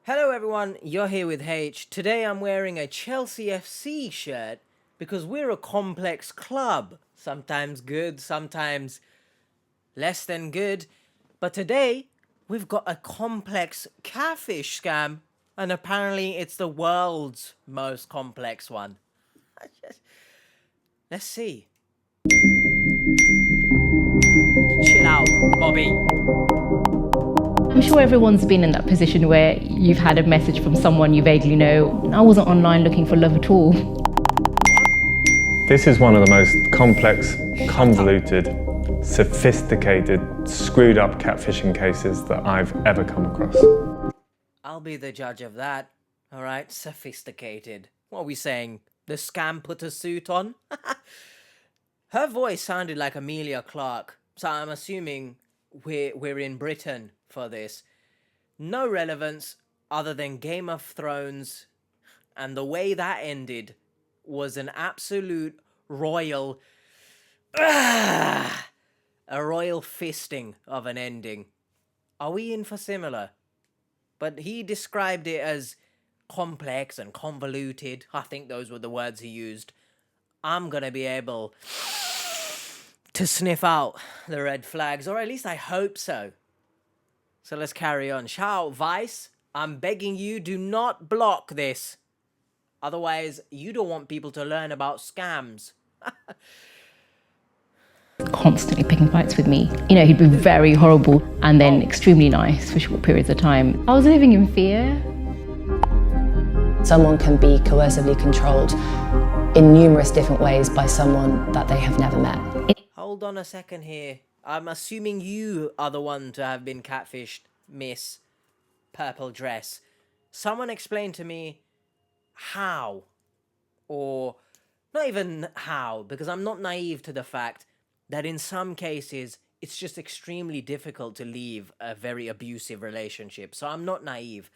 Hello everyone, you're here with H. Today I'm wearing a Chelsea FC shirt because we're a complex club. Sometimes good, sometimes less than good. But today we've got a complex catfish scam, and apparently it's the world's most complex one. Let's see. Chill out, Bobby. I'm sure everyone's been in that position where you've had a message from someone you vaguely know. I wasn't online looking for love at all. This is one of the most complex, convoluted, sophisticated, screwed up catfishing cases that I've ever come across. I'll be the judge of that. Alright, sophisticated. What are we saying? The scam put a suit on? Her voice sounded like Amelia Clark, so I'm assuming we're in Britain for this. No relevance other than Game of Thrones, and the way that ended was an absolute royal a royal fisting of an ending. Are we in for similar? But he described it as complex and convoluted. I think those were the words he used. I'm gonna be able to sniff out the red flags, or at least I hope so. So let's carry on. Shout out, Vice. I'm begging you, do not block this. Otherwise, you don't want people to learn about scams. Constantly picking fights with me. You know, he'd be very horrible and then extremely nice for short periods of time. I was living in fear. Someone can be coercively controlled in numerous different ways by someone that they have never met. Hold on a second here. I'm assuming you are the one to have been catfished, Miss Purple Dress. Someone explain to me how, or not even how, because I'm not naive to the fact that in some cases it's just extremely difficult to leave a very abusive relationship. So I'm not naive.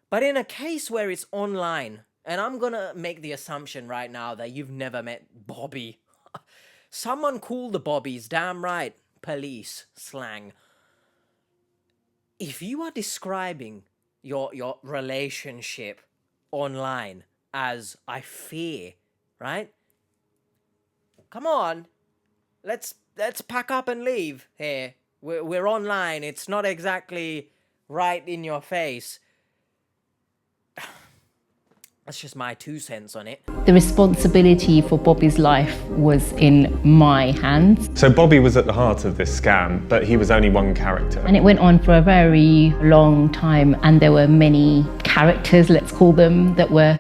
But in a case where it's online, and I'm gonna make the assumption right now that you've never met Bobby. Someone call the Bobbies, damn right. Police slang. If you are describing your relationship online as I fear, right? Come on. Let's pack up and leave here. We're online. It's not exactly right in your face. That's just my 2 cents on it. The responsibility for Bobby's life was in my hands. So Bobby was at the heart of this scam, but he was only one character. And it went on for a very long time, and there were many characters, let's call them, that were...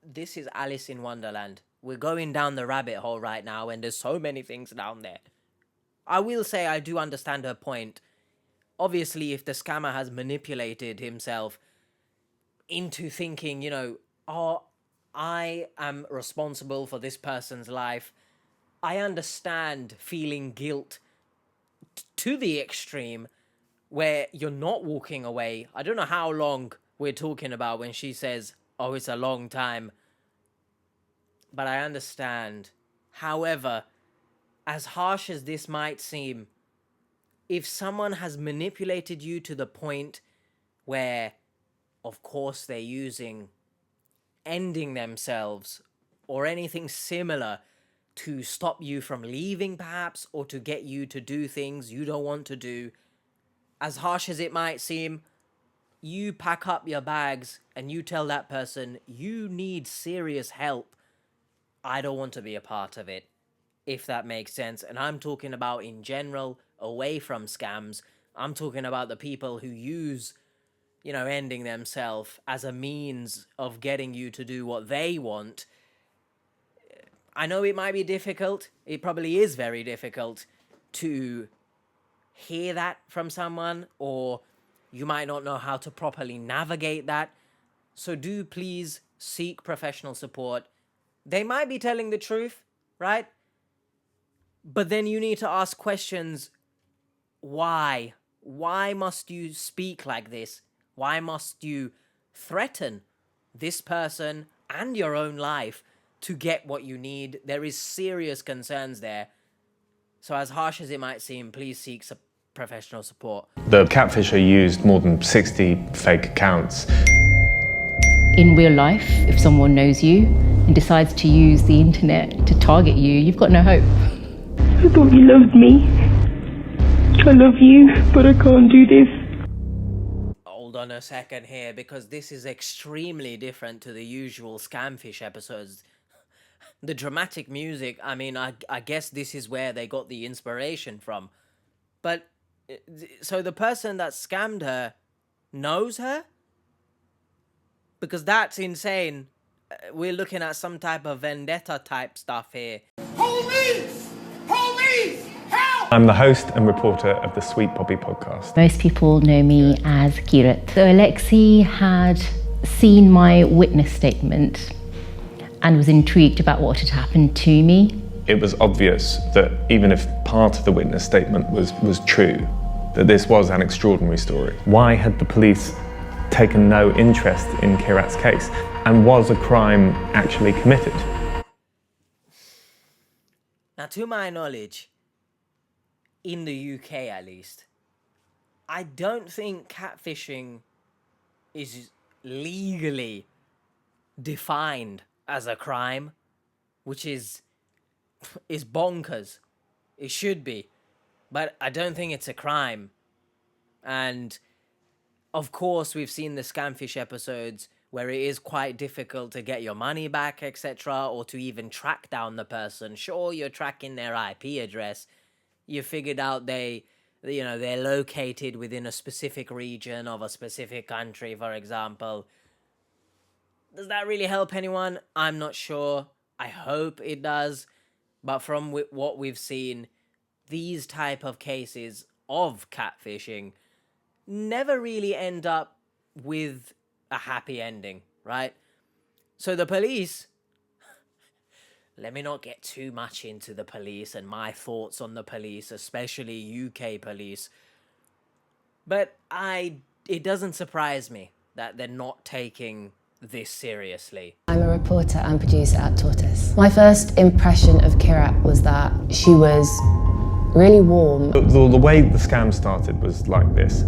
This is Alice in Wonderland. We're going down the rabbit hole right now, and there's so many things down there. I will say I do understand her point. Obviously, if the scammer has manipulated himself into thinking, oh, I am responsible for this person's life, I understand feeling guilt to the extreme where you're not walking away. I don't know how long we're talking about when she says, oh, it's a long time. But I understand. However, as harsh as this might seem, if someone has manipulated you to the point where, of course, they're using ending themselves or anything similar to stop you from leaving, perhaps, or to get you to do things you don't want to do, as harsh as it might seem, you pack up your bags and you tell that person you need serious help. I don't want to be a part of it, if that makes sense. And I'm talking about in general, away from scams. I'm talking about the people who use, ending themselves as a means of getting you to do what they want. I know it might be difficult. It probably is very difficult to hear that from someone, or you might not know how to properly navigate that. So do please seek professional support. They might be telling the truth, right? But then you need to ask questions. Why? Why must you speak like this? Why must you threaten this person and your own life to get what you need? There is serious concerns there. So as harsh as it might seem, please seek professional support. The catfisher used more than 60 fake accounts. In real life, if someone knows you and decides to use the internet to target you, you've got no hope. I thought you loved me. I love you, but I can't do this. Hold on a second here, because this is extremely different to the usual Scamfish episodes. The dramatic music, I mean, I guess this is where they got the inspiration from. But, so the person that scammed her knows her? Because that's insane. We're looking at some type of vendetta type stuff here. Police! Police! Help! I'm the host and reporter of the Sweet Poppy podcast. Most people know me as Kirat. So Alexei had seen my witness statement and was intrigued about what had happened to me. It was obvious that even if part of the witness statement was true, that this was an extraordinary story. Why had the police taken no interest in Kirat's case? And was a crime actually committed? Now, to my knowledge, in the UK at least, I don't think catfishing is legally defined as a crime, which is bonkers. It should be, but I don't think it's a crime. And of course, we've seen the Scamfish episodes where it is quite difficult to get your money back, etc., or to even track down the person. Sure, you're tracking their IP address. You figured out they're located within a specific region of a specific country, for example. Does that really help anyone? I'm not sure. I hope it does. But from what we've seen, these type of cases of catfishing never really end up with a happy ending, right? So the police, let me not get too much into the police and my thoughts on the police, especially UK police, but it doesn't surprise me that they're not taking this seriously. I'm a reporter and producer at Tortoise. My first impression of Kirat was that she was really warm. The way the scam started was like this.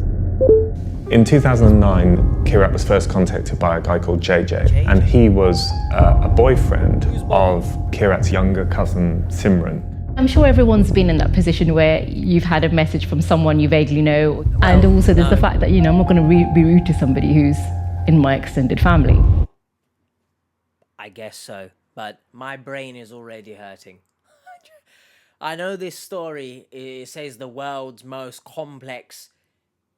In 2009, Kirat was first contacted by a guy called JJ, and he was a boyfriend of Kirat's younger cousin, Simran. I'm sure everyone's been in that position where you've had a message from someone you vaguely know, and also there's the fact that, I'm not going to be rude to somebody who's in my extended family. I guess so, but my brain is already hurting. I know this story, it says the world's most complex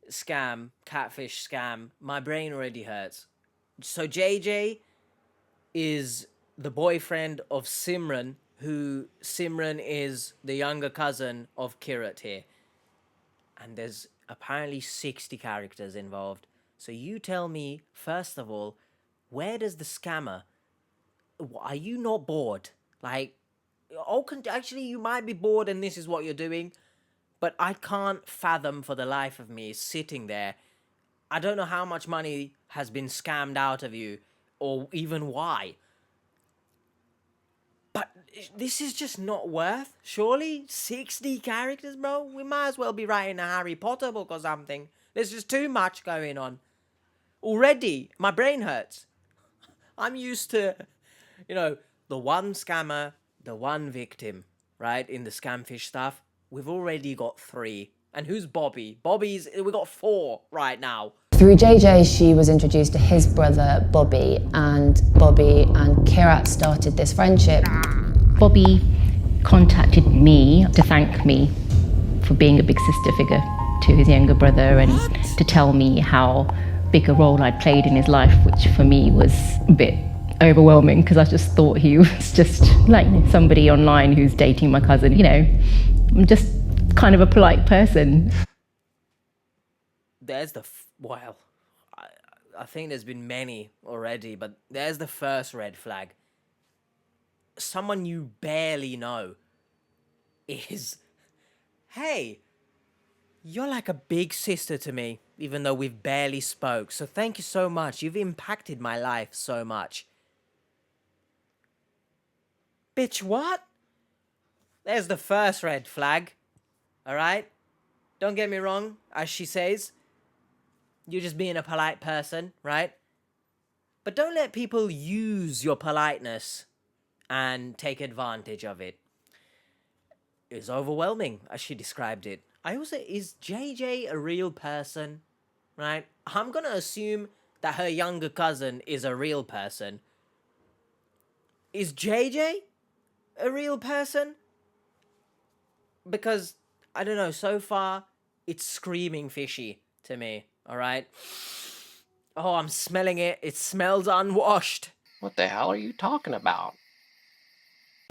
scam, catfish scam. My brain already hurts. So JJ is the boyfriend of Simran, who Simran is the younger cousin of Kirat here. And there's apparently 60 characters involved. So you tell me, first of all, where does the scammer... Are you not bored? Actually, you might be bored and this is what you're doing. But I can't fathom for the life of me sitting there. I don't know how much money has been scammed out of you, or even why. But this is just not worth, surely? 60 characters, bro? We might as well be writing a Harry Potter book or something. There's just too much going on. Already, my brain hurts. I'm used to, the one scammer, the one victim, right? In the Scamfish stuff. We've already got 3. And who's Bobby? We got 4 right now. Through JJ, she was introduced to his brother, Bobby and Kirat started this friendship. Bobby contacted me to thank me for being a big sister figure to his younger brother and to tell me how big a role I'd played in his life, which for me was a bit overwhelming because I just thought he was just like somebody online who's dating my cousin. I'm just kind of a polite person. There's I think there's been many already, but there's the first red flag. Someone you barely know is, hey, you're like a big sister to me, even though we've barely spoke. So thank you so much. You've impacted my life so much. Bitch, what? There's the first red flag. All right? Don't get me wrong, as she says, you're just being a polite person, right? But don't let people use your politeness and take advantage of it. It was overwhelming, as she described it. I also, is JJ a real person? Right? I'm gonna assume that her younger cousin is a real person. Is JJ a real person? Because, I don't know, so far, it's screaming fishy to me, alright? Oh, I'm smelling it. It smells unwashed. What the hell are you talking about?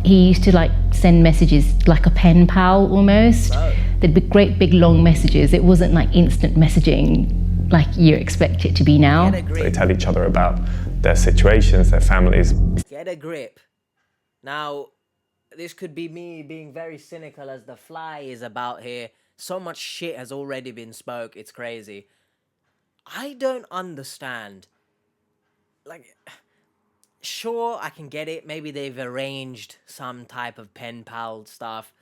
He used to like send messages like a pen pal almost. Oh. There'd be great big long messages. It wasn't like instant messaging like you expect it to be now. Get a grip. They tell each other about their situations, their families. Get a grip. Now, this could be me being very cynical as the fly is about here. So much shit has already been spoke. It's crazy. I don't understand. Like, sure, I can get it. Maybe they've arranged some type of pen pal stuff.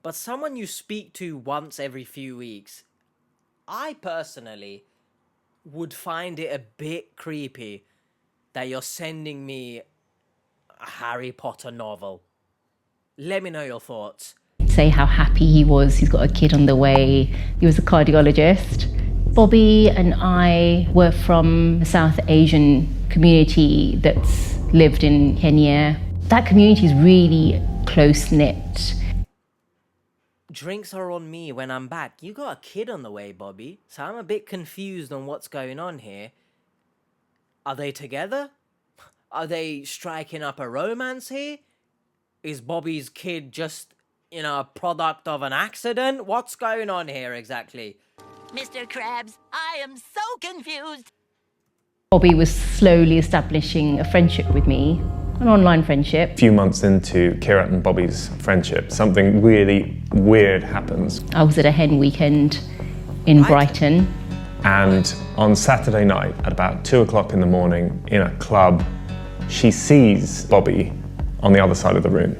But someone you speak to once every few weeks, I personally would find it a bit creepy that you're sending me a Harry Potter novel. Let me know your thoughts. Say how happy he was. He's got a kid on the way. He was a cardiologist. Bobby and I were from a South Asian community that's lived in Kenya. That community is really close-knit. Drinks are on me when I'm back. You got a kid on the way, Bobby. So I'm a bit confused on what's going on here. Are they together? Are they striking up a romance here? Is Bobby's kid just, a product of an accident? What's going on here exactly? Mr. Krabs, I am so confused. Bobby was slowly establishing a friendship with me, an online friendship. A few months into Kirat and Bobby's friendship, something really weird happens. I was at a hen weekend in Brighton. And on Saturday night, at about 2 o'clock in the morning, in a club, she sees Bobby on the other side of the room.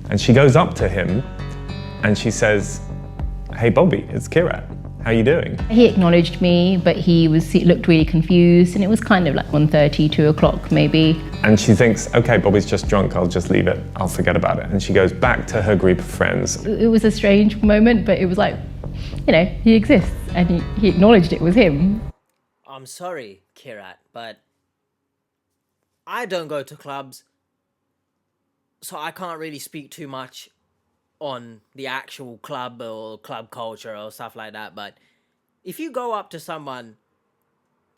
And she goes up to him and she says, "Hey Bobby, it's Kirat. How you doing?" He acknowledged me, but he looked really confused, and it was kind of like 1:30, 2 o'clock maybe. And she thinks, okay, Bobby's just drunk, I'll just leave it, I'll forget about it. And she goes back to her group of friends. It was a strange moment, but it was like, he exists, and he acknowledged it was him. I'm sorry, Kirat, but I don't go to clubs, so I can't really speak too much on the actual club or club culture or stuff like that. But if you go up to someone,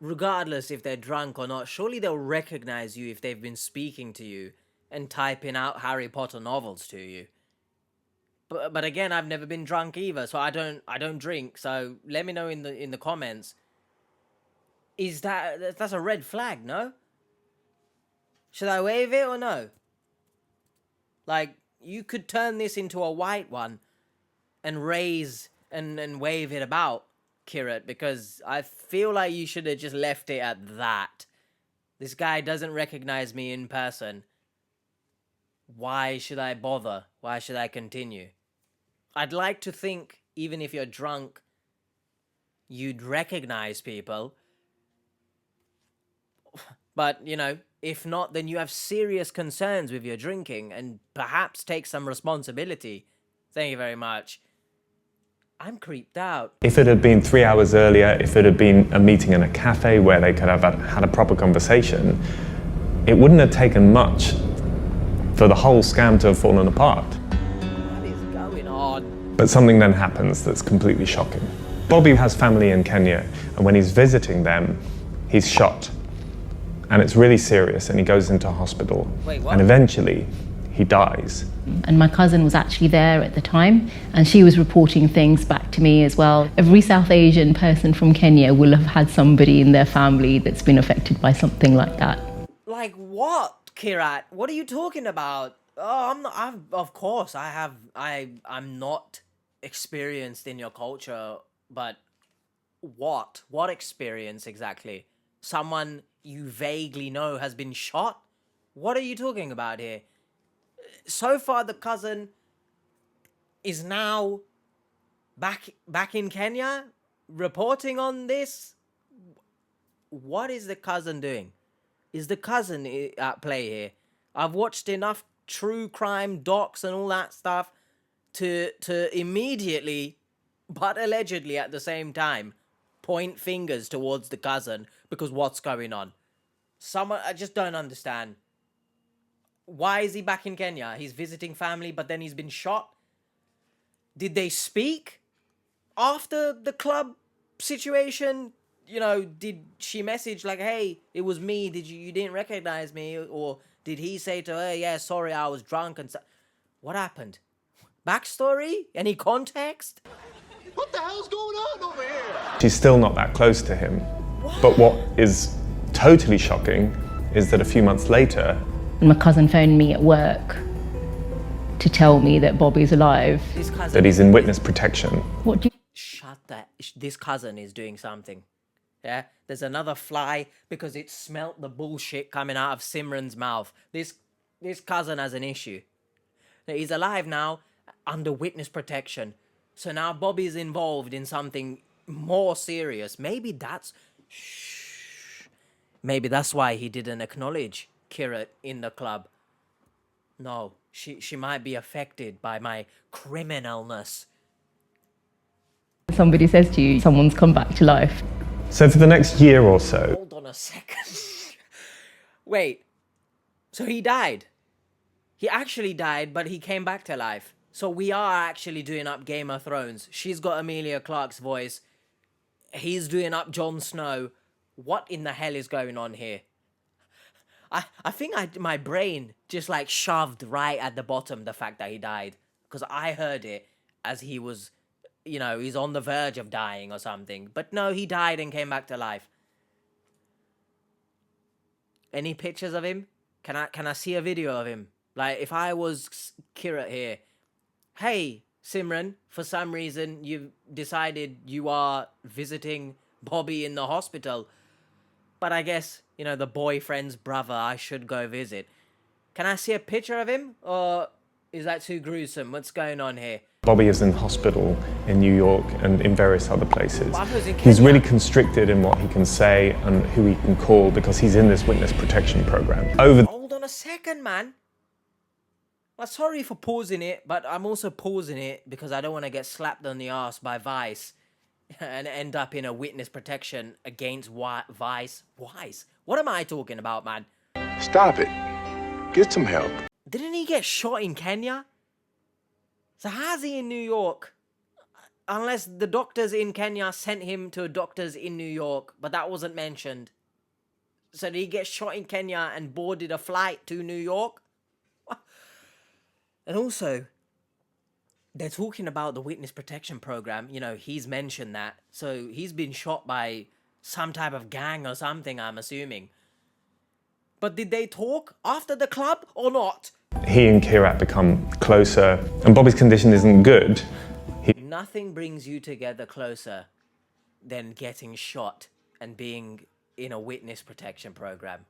regardless if they're drunk or not, surely they'll recognize you if they've been speaking to you and typing out Harry Potter novels to you. But again, I've never been drunk either, so I don't drink. So let me know in the comments. Is that's a red flag? No. Should I wave it or no? Like, you could turn this into a white one and raise and wave it about, Kirat, because I feel like you should have just left it at that. This guy doesn't recognize me in person. Why should I bother? Why should I continue? I'd like to think, even if you're drunk, you'd recognize people. But, if not, then you have serious concerns with your drinking and perhaps take some responsibility. Thank you very much. I'm creeped out. If it had been 3 hours earlier, if it had been a meeting in a cafe where they could have had a proper conversation, it wouldn't have taken much for the whole scam to have fallen apart. What is going on? But something then happens that's completely shocking. Bobby has family in Kenya, and when he's visiting them, he's shot. And it's really serious, and he goes into hospital. Wait, what? And eventually, he dies. And my cousin was actually there at the time, and she was reporting things back to me as well. Every South Asian person from Kenya will have had somebody in their family that's been affected by something like that. Like what, Kirat? What are you talking about? Oh, I'm not experienced in your culture, but what? What experience exactly? Someone you vaguely know has been shot? What are you talking about here? So far, the cousin is now back in Kenya, reporting on this. What is the cousin doing? Is the cousin at play here? I've watched enough true crime docs and all that stuff to immediately, but allegedly at the same time, point fingers towards the cousin because what's going on? I just don't understand. Why is he back in Kenya? He's visiting family, but then he's been shot. Did they speak after the club situation? You know, did she message like, hey, it was me, you didn't recognize me? Or did he say to her, yeah, sorry, I was drunk and what happened? Backstory? Any context? What the hell's going on over here? She's still not that close to him. But what is totally shocking is that a few months later, my cousin phoned me at work to tell me that Bobby's alive. that he's in witness protection. What do you... Shut that. This cousin is doing something. Yeah? There's another fly because it smelt the bullshit coming out of Simran's mouth. This cousin has an issue. He's alive now under witness protection. So now Bobby's involved in something more serious. Maybe that's why he didn't acknowledge Kirat in the club. No, she might be affected by my criminalness. Somebody says to you, someone's come back to life. So for the next year or so, Hold on a second. Wait, so he died? He actually died, but he came back to life. So we are actually doing up Game of Thrones. She's got Emilia Clarke's voice. He's doing up Jon Snow. What in the hell is going on here? I think my brain just like shoved right at the bottom the fact that he died. Because I heard it as he was, you know, he's on the verge of dying or something. But no, he died and came back to life. Any pictures of him? Can I see a video of him? Like, if I was Kirat here, hey, Simran, for some reason you've decided you are visiting Bobby in the hospital, but I guess, you know, the boyfriend's brother, I should go visit. Can I see a picture of him? Or is that too gruesome? What's going on here? Bobby is in hospital in New York and in various other places. But I was in He's Kenya. really constricted in what he can say and who he can call because he's in this witness protection program. Hold on a second, man. I'm sorry for pausing it, but I'm also pausing it because I don't want to get slapped on the ass by Vice and end up in a witness protection against Vice. What am I talking about, man? Stop it. Get some help. Didn't he get shot in Kenya? So how's he in New York? Unless the doctors in Kenya sent him to doctors in New York, but that wasn't mentioned. So did he get shot in Kenya and boarded a flight to New York? And also, they're talking about the witness protection program. You know, he's mentioned that. So he's been shot by some type of gang or something, I'm assuming. But did they talk after the club or not? He and Kirat become closer, and Bobby's condition isn't good. Nothing brings you together closer than getting shot and being in a witness protection program.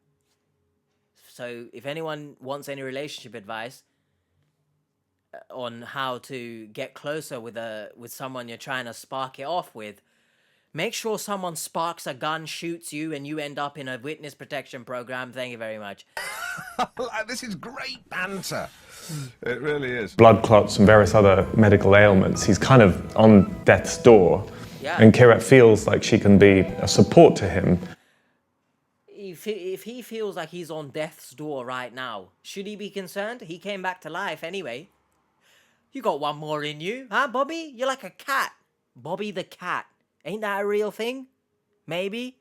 So if anyone wants any relationship advice on how to get closer with someone you're trying to spark it off with, make sure someone sparks a gun, shoots you, and you end up in a witness protection program. Thank you very much. This is great banter. It really is. Blood clots and various other medical ailments. He's kind of on death's door. Yeah. And Kirat feels like she can be a support to him. If he feels like he's on death's door right now, should he be concerned? He came back to life anyway. You got one more in you, huh, Bobby? You're like a cat. Bobby the cat. Ain't that a real thing? Maybe?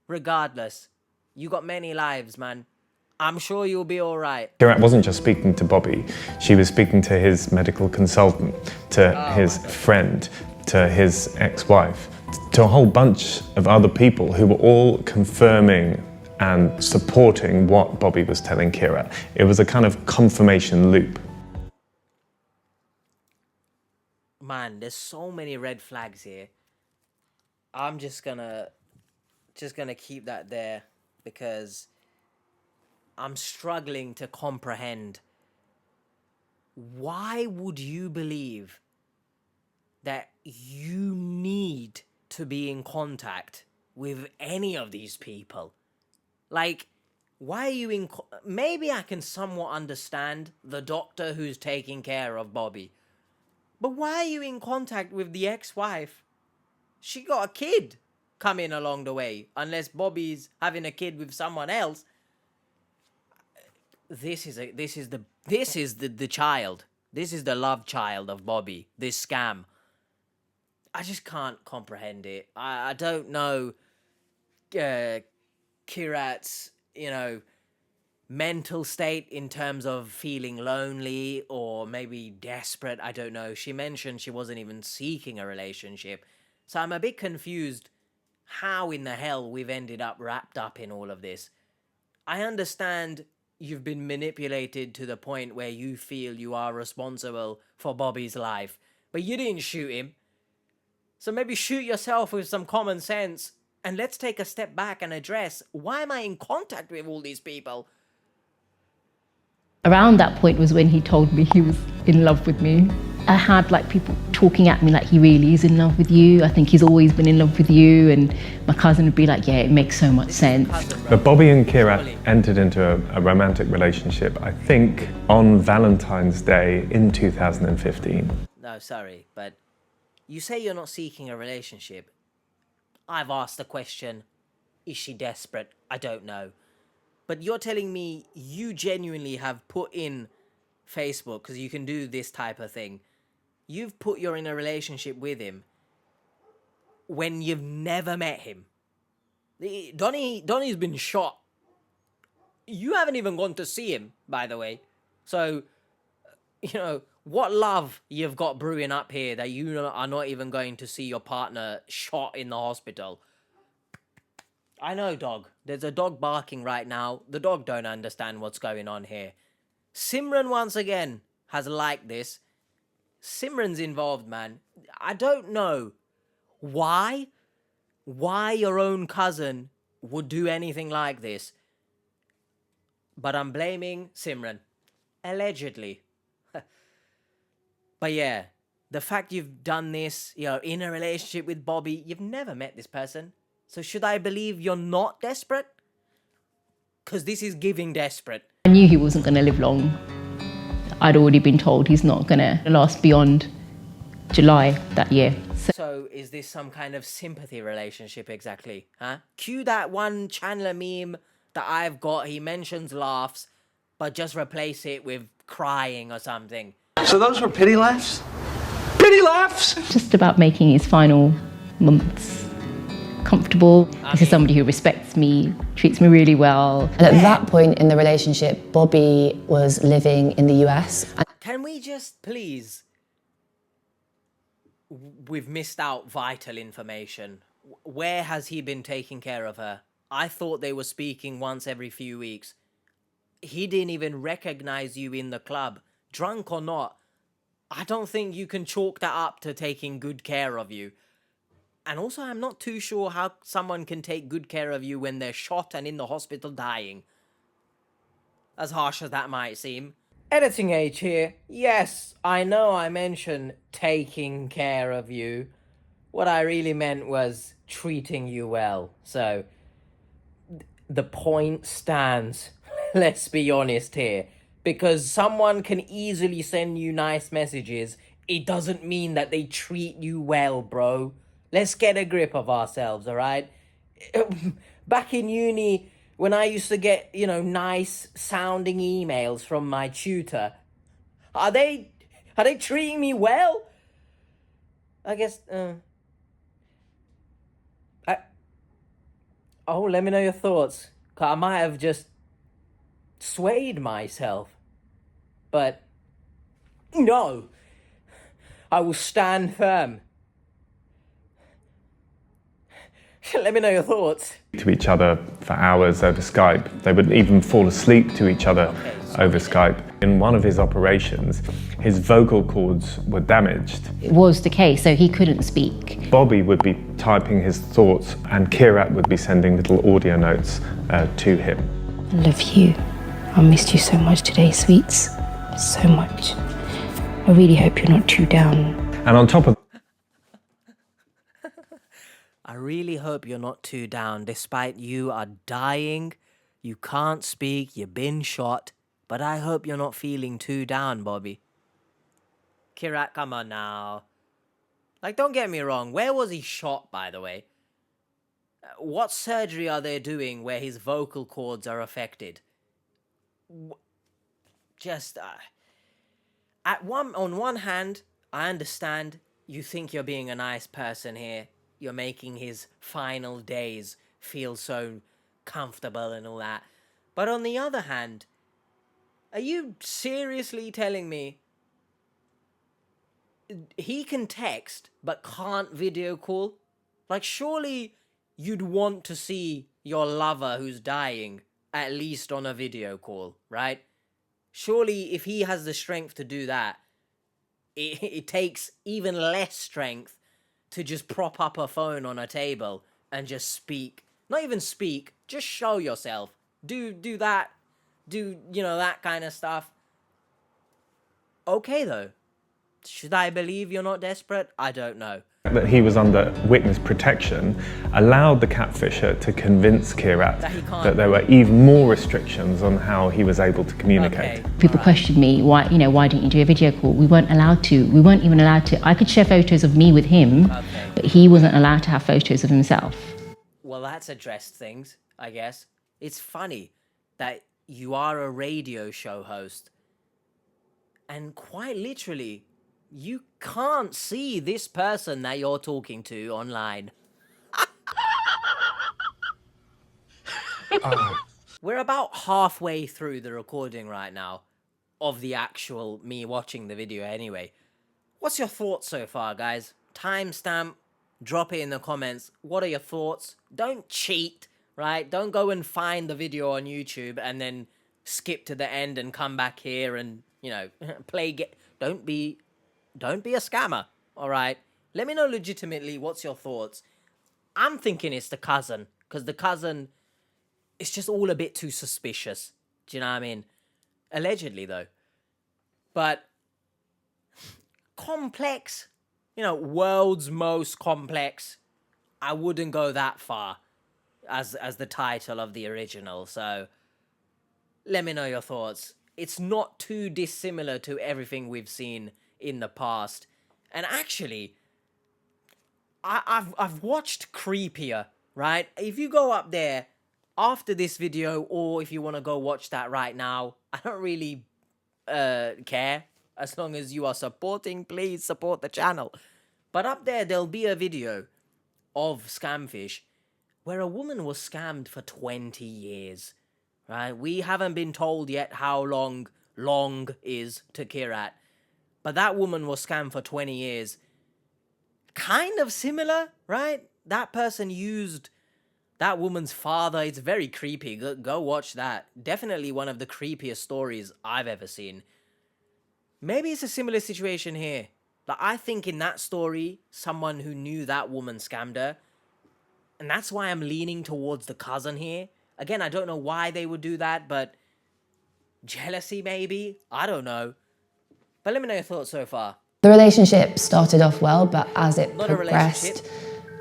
Regardless, you got many lives, man. I'm sure you'll be all right. Kirat wasn't just speaking to Bobby. She was speaking to his medical consultant, to his friend, to his ex-wife, to a whole bunch of other people who were all confirming and supporting what Bobby was telling Kirat. It was a kind of confirmation loop. Man, there's so many red flags here. I'm just gonna keep that there because I'm struggling to comprehend. Why would you believe that you need to be in contact with any of these people. Like, why are you in... Maybe I can somewhat understand the doctor who's taking care of Bobby. But why are you in contact with the ex-wife? She got a kid coming along the way. Unless Bobby's having a kid with someone else. This is the child. This is the love child of Bobby. This scam. I just can't comprehend it. I don't know Kirat's, mental state in terms of feeling lonely or maybe desperate. I don't know. She mentioned she wasn't even seeking a relationship. So I'm a bit confused how in the hell we've ended up wrapped up in all of this. I understand you've been manipulated to the point where you feel you are responsible for Bobby's life, but you didn't shoot him. So maybe shoot yourself with some common sense, and let's take a step back and address, why am I in contact with all these people? Around that point was when he told me he was in love with me. I had people talking at me like, he really is in love with you. I think he's always been in love with you. And my cousin would be like, yeah, it makes so much sense. But Bobby and Kirat entered into a romantic relationship, I think, on Valentine's Day in 2015. No, sorry, but you say you're not seeking a relationship. I've asked the question, is she desperate? I don't know. But you're telling me you genuinely have put in Facebook, because you can do this type of thing. You've put you're in a relationship with him when you've never met him. Donnie's been shot. You haven't even gone to see him, by the way. So, what love you've got brewing up here that you are not even going to see your partner shot in the hospital. I know, dog. There's a dog barking right now. The dog don't understand what's going on here. Simran, once again, has liked this. Simran's involved, man. I don't know why your own cousin would do anything like this. But I'm blaming Simran. Allegedly. But yeah, the fact you've done this, in a relationship with Bobby, you've never met this person. So should I believe you're not desperate? Because this is giving desperate. I knew he wasn't going to live long. I'd already been told he's not going to last beyond July that year. So is this some kind of sympathy relationship exactly? Huh? Cue that one Chandler meme that I've got. He mentions laughs, but just replace it with crying or something. So those were pity laughs? Pity laughs? Just about making his final months comfortable. This is somebody who respects me, treats me really well. And at that point in the relationship, Bobby was living in the US. Can we just please... We've missed out vital information. Where has he been taking care of her? I thought they were speaking once every few weeks. He didn't even recognize you in the club. Drunk or not, I don't think you can chalk that up to taking good care of you. And also, I'm not too sure how someone can take good care of you when they're shot and in the hospital dying. As harsh as that might seem. Editing H here. Yes, I know I mentioned taking care of you. What I really meant was treating you well. So, the point stands. Let's be honest here. Because someone can easily send you nice messages, it doesn't mean that they treat you well, bro. Let's get a grip of ourselves, alright? Back in uni, when I used to get, nice sounding emails from my tutor, are they treating me well? I guess, let me know your thoughts. 'Cause I might have just swayed myself. But no, I will stand firm. Let me know your thoughts. To each other for hours over Skype. They would even fall asleep to each other over Skype. In one of his operations, his vocal cords were damaged. It was the case, so he couldn't speak. Bobby would be typing his thoughts and Kirat would be sending little audio notes to him. I love you. I missed you so much today, sweets. So much. I really hope you're not too down. And on top of... I really hope you're not too down, despite you are dying, you can't speak, you've been shot, but I hope you're not feeling too down, Bobby. Kirat, come on now. Like, don't get me wrong, where was he shot, by the way? What surgery are they doing where his vocal cords are affected? Just, on one hand, I understand you think you're being a nice person here. You're making his final days feel so comfortable and all that. But on the other hand, are you seriously telling me he can text but can't video call? Like, surely you'd want to see your lover who's dying at least on a video call, right? Surely if he has the strength to do that, it takes even less strength to just prop up a phone on a table and just speak. Not even speak, just show yourself. Do that. Do, that kind of stuff. Okay, though. Should I believe you're not desperate? I don't know. That he was under witness protection allowed the catfisher to convince Kirat that there were even more restrictions on how he was able to communicate. Okay. People questioned me, why didn't you do a video call? We weren't allowed to. We weren't even allowed to. I could share photos of me with him, but he wasn't allowed to have photos of himself. Well, that's addressed things, I guess. It's funny that you are a radio show host, and quite literally, you can't see this person that you're talking to online. We're about halfway through the recording right now of the actual me watching the video anyway. What's your thoughts so far, guys? Timestamp, drop it in the comments. What are your thoughts? Don't cheat, right? Don't go and find the video on YouTube and then skip to the end and come back here and, don't be a scammer, all right? Let me know legitimately what's your thoughts. I'm thinking it's the cousin, because the cousin is just all a bit too suspicious. Do you know what I mean? Allegedly, though. But complex, world's most complex, I wouldn't go that far as the title of the original. So let me know your thoughts. It's not too dissimilar to everything we've seen in the past. And actually, I've watched creepier, right? If you go up there after this video, or if you want to go watch that right now, I don't really care. As long as you are supporting, please support the channel. But up there'll be a video of Scamfish where a woman was scammed for 20 years, right? We haven't been told yet how long is to Kirat. But that woman was scammed for 20 years. Kind of similar, right? That person used that woman's father. It's very creepy. Go watch that. Definitely one of the creepiest stories I've ever seen. Maybe it's a similar situation here. Like, I think in that story, someone who knew that woman scammed her. And that's why I'm leaning towards the cousin here. Again, I don't know why they would do that, but jealousy maybe? I don't know. But let me know your thoughts so far. The relationship started off well, but as it progressed,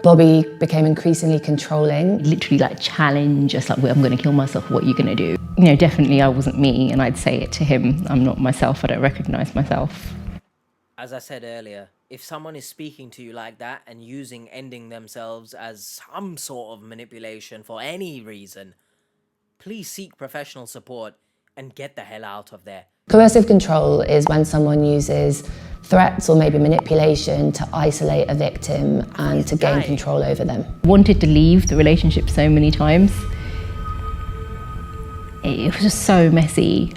Bobby became increasingly controlling. Literally challenge us, I'm going to kill myself, what are you going to do? Definitely I wasn't me, and I'd say it to him. I'm not myself, I don't recognise myself. As I said earlier, if someone is speaking to you like that and ending themselves as some sort of manipulation for any reason, please seek professional support and get the hell out of there. Coercive control is when someone uses threats or maybe manipulation to isolate a victim and to gain control over them. Wanted to leave the relationship so many times. It was just so messy.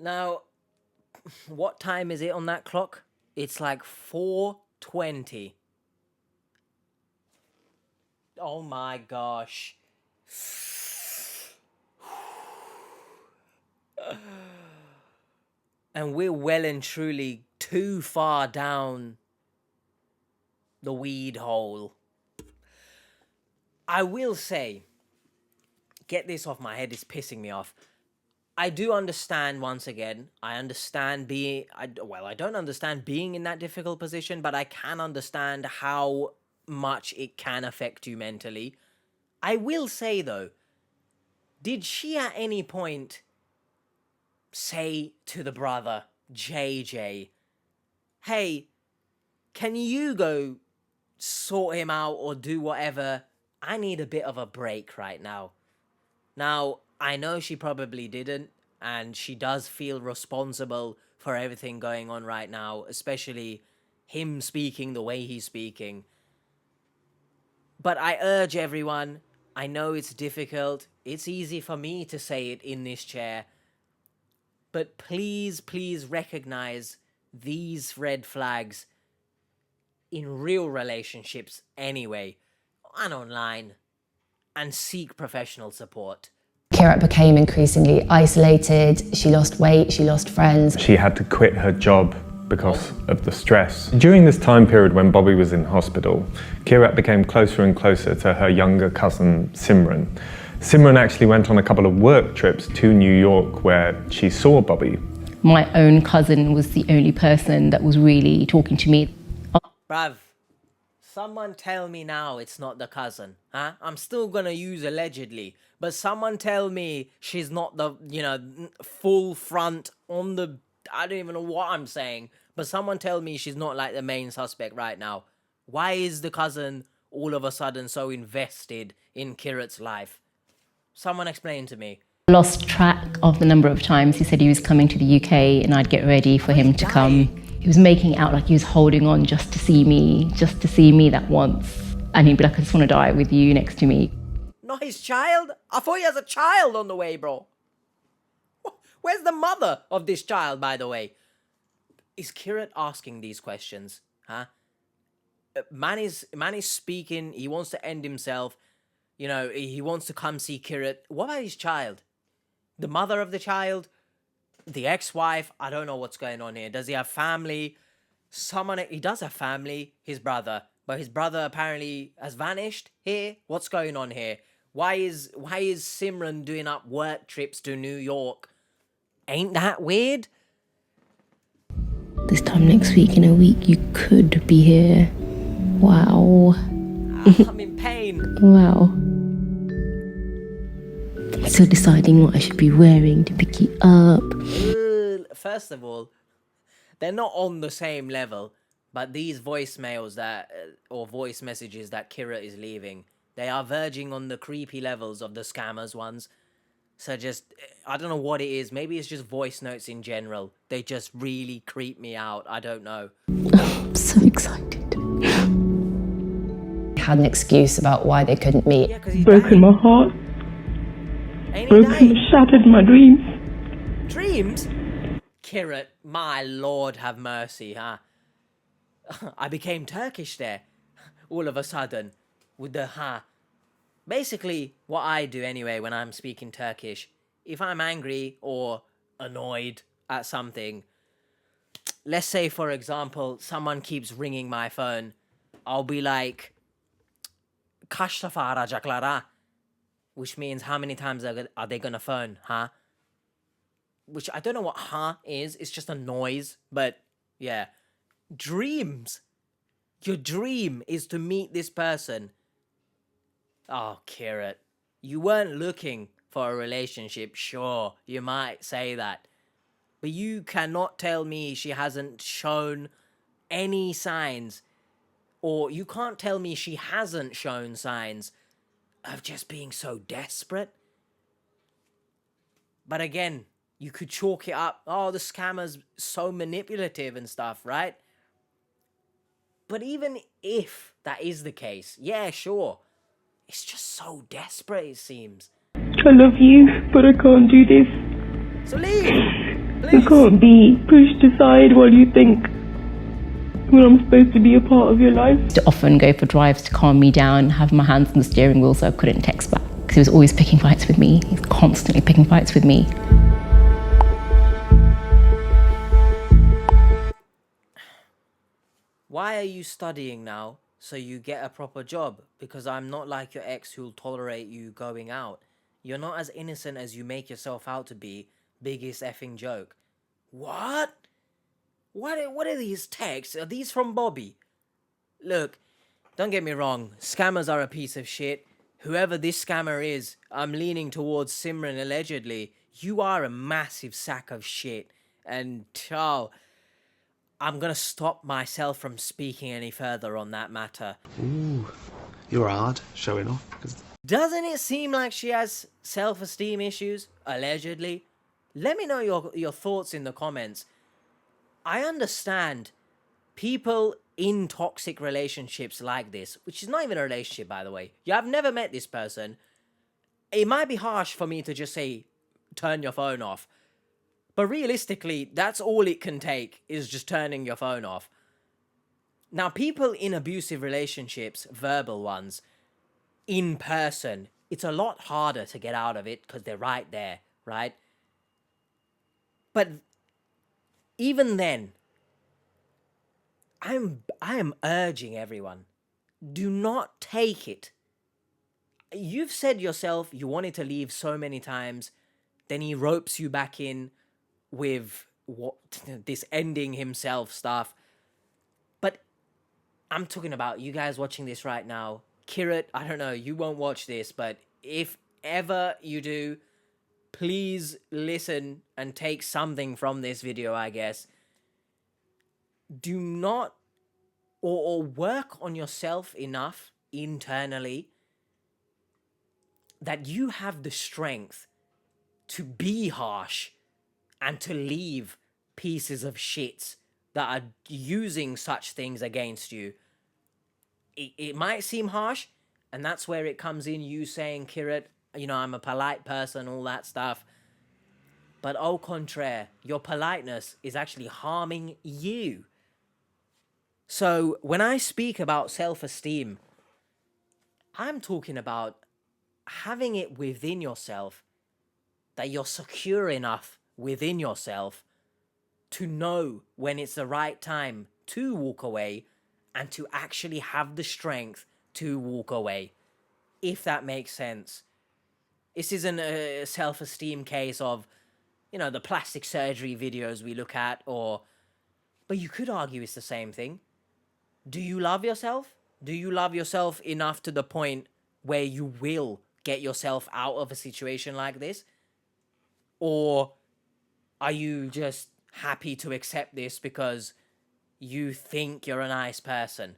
Now, what time is it on that clock? It's like 4:20. Oh my gosh. And we're well and truly too far down the weed hole. I will say, get this off my head, it's pissing me off. I do understand, once again, I don't understand being in that difficult position, but I can understand how much it can affect you mentally. I will say though, did she at any point say to the brother, JJ, hey, can you go sort him out or do whatever? I need a bit of a break right now. Now, I know she probably didn't, and she does feel responsible for everything going on right now, especially him speaking the way he's speaking. But I urge everyone, I know it's difficult. It's easy for me to say it in this chair. But please, please recognize these red flags in real relationships anyway, and online, and seek professional support. Kirat became increasingly isolated. She lost weight, she lost friends. She had to quit her job because of the stress. During this time period when Bobby was in hospital, Kirat became closer and closer to her younger cousin Simran. Simran actually went on a couple of work trips to New York where she saw Bobby. My own cousin was the only person that was really talking to me. Bruv, someone tell me now it's not the cousin, huh? I'm still gonna use allegedly, but someone tell me she's not the, full front on the, I don't even know what I'm saying, but someone tell me she's not like the main suspect right now. Why is the cousin all of a sudden so invested in Kirat's life? Someone explain to me. Lost track of the number of times he said he was coming to the UK and I'd get ready for him to come. He was making out like he was holding on just to see me that once. And he'd be like, I just want to die with you next to me. Not his child? I thought he has a child on the way, bro. Where's the mother of this child, by the way? Is Kirat asking these questions, huh? Man is speaking, he wants to end himself. He wants to come see Kirat. What about his child? The mother of the child? The ex-wife? I don't know what's going on here. Does he have family? He does have family, his brother. But his brother apparently has vanished here. What's going on here? Why is Simran doing up work trips to New York? Ain't that weird? This time next week, in a week, you could be here. Wow. I'm in pain. Wow. I'm still deciding what I should be wearing to pick you up. First of all, they're not on the same level, but these voicemails or voice messages that Kirat is leaving, they are verging on the creepy levels of the scammers ones. So I don't know what it is. Maybe it's just voice notes in general. They just really creep me out. I don't know. I'm so excited. Had an excuse about why they couldn't meet. Yeah, 'cause he's Broken my heart. Broken, shattered my dreams. Dreams? Kirat, my lord have mercy, huh? I became Turkish there. All of a sudden. With the huh. Basically, what I do anyway when I'm speaking Turkish, if I'm angry or annoyed at something, let's say, for example, someone keeps ringing my phone, I'll be like, kaç defa arayacaklar ha? Which means how many times are they gonna phone, huh? Which I don't know what huh is. It's just a noise, but yeah. Dreams. Your dream is to meet this person. Oh, Kirat, you weren't looking for a relationship. Sure, you might say that. But you cannot tell me she hasn't shown any signs, or you can't tell me she hasn't shown signs of just being so desperate. But again, you could chalk it up, oh, the scammer's so manipulative and stuff, right? But even if that is the case, yeah, sure. It's just so desperate, it seems. I love you, but I can't do this. So leave, I please. can't be pushed aside while you think when I'm supposed to be a part of your life. To often go for drives to calm me down, have my hands on the steering wheel so I couldn't text back. Because he was always picking fights with me. He's constantly picking fights with me. Why are you studying now? So you get a proper job? Because I'm not like your ex who'll tolerate you going out. You're not as innocent as you make yourself out to be. Biggest effing joke. What are these texts? Are these from Bobby? Look, don't get me wrong, scammers are a piece of shit. Whoever this scammer is, I'm leaning towards Simran allegedly. You are a massive sack of shit. And, I'm gonna stop myself from speaking any further on that matter. Ooh, you're hard, showing off. Doesn't it seem like she has self-esteem issues, allegedly? Let me know your thoughts in the comments. I understand people in toxic relationships like this, which is not even a relationship, by the way. I've never met this person. It might be harsh for me to just say, turn your phone off. But realistically, that's all it can take, is just turning your phone off. Now, people in abusive relationships, verbal ones, in person, it's a lot harder to get out of it because they're right there, right? But even then, I am urging everyone, do not take it. You've said yourself you wanted to leave so many times, then he ropes you back in with this ending himself stuff. But I'm talking about you guys watching this right now. Kirat, I don't know, you won't watch this, but if ever you do, please listen and take something from this video, I guess. Do not, or work on yourself enough internally that you have the strength to be harsh and to leave pieces of shit that are using such things against you. It might seem harsh, and that's where it comes in, you saying, Kirat, you know, I'm a polite person, all that stuff. But au contraire, your politeness is actually harming you. So when I speak about self-esteem, I'm talking about having it within yourself, that you're secure enough within yourself to know when it's the right time to walk away and to actually have the strength to walk away, if that makes sense. This isn't a self-esteem case of, you know, the plastic surgery videos we look at, but you could argue it's the same thing. Do you love yourself? Do you love yourself enough to the point where you will get yourself out of a situation like this? Or are you just happy to accept this because you think you're a nice person?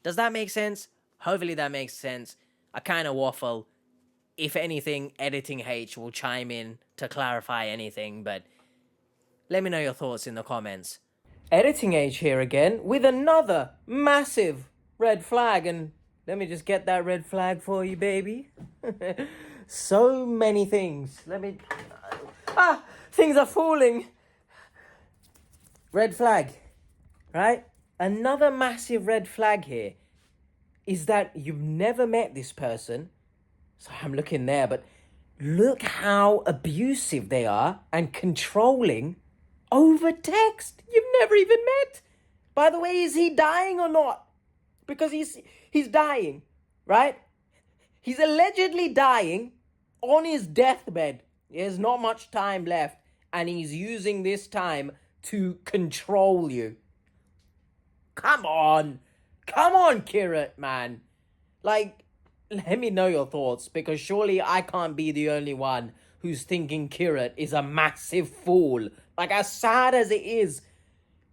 Does that make sense? Hopefully that makes sense. I kind of waffle. If anything, Editing H will chime in to clarify anything, but let me know your thoughts in the comments. Editing H here again with another massive red flag, and let me just get that red flag for you, baby. So many things. Things are falling. Red flag, right? Another massive red flag here is that you've never met this person. So I'm looking there, but look how abusive they are and controlling over text. You've never even met. By the way, is he dying or not? Because he's dying, right? He's allegedly dying on his deathbed. There's not much time left, and he's using this time to control you. Come on, Kirat, man. Like, let me know your thoughts, because surely I can't be the only one who's thinking Kirat is a massive fool. Like, as sad as it is,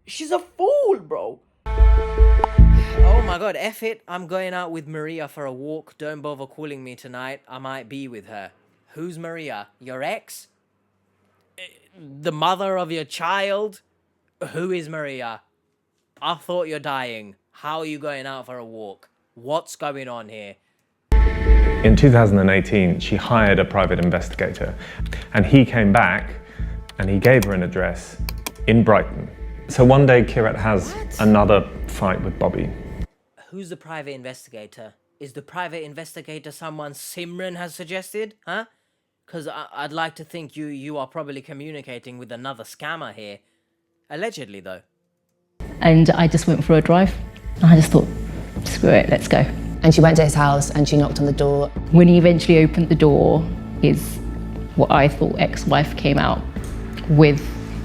she's a fool, bro. Oh my god, F it. I'm going out with Maria for a walk. Don't bother calling me tonight. I might be with her. Who's Maria? Your ex? The mother of your child? Who is Maria? I thought you're dying. How are you going out for a walk? What's going on here? In 2018, she hired a private investigator, and he came back and he gave her an address in Brighton. So one day Kirat has another fight with Bobby. Who's the private investigator? Is the private investigator someone Simran has suggested? Huh? Because I'd like to think you are probably communicating with another scammer here. Allegedly, though. And I just went for a drive. I just thought, screw it, let's go. And she went to his house and she knocked on the door. When he eventually opened the door, his, what I thought ex-wife came out with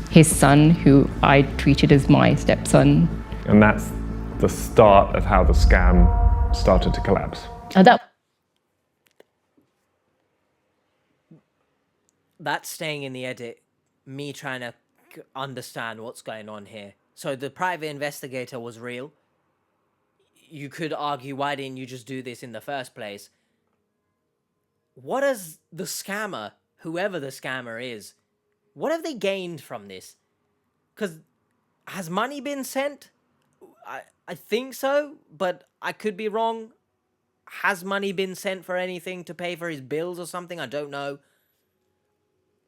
his son, who I treated as my stepson. And that's the start of how the scam started to collapse. That's staying in the edit, me trying to understand what's going on here. So the private investigator was real. You could argue, why didn't you just do this in the first place? What has the scammer, whoever the scammer is, what have they gained from this? Because has money been sent? I think so, but I could be wrong. Has money been sent for anything to pay for his bills or something? I don't know.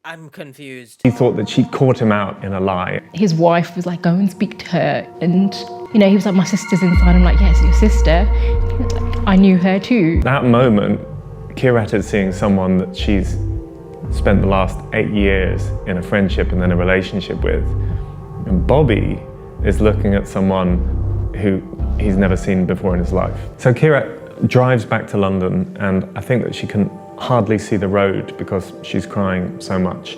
I'm confused. He thought that she'd caught him out in a lie. His wife was like, go and speak to her. And, you know, he was like, my sister's inside. I'm like, yes, your sister. I knew her too. That moment, Kirat is seeing someone that she's spent the last 8 years in a friendship and then a relationship with. And Bobby is looking at someone who he's never seen before in his life. So Kirat drives back to London, and I think that she can hardly see the road because she's crying so much.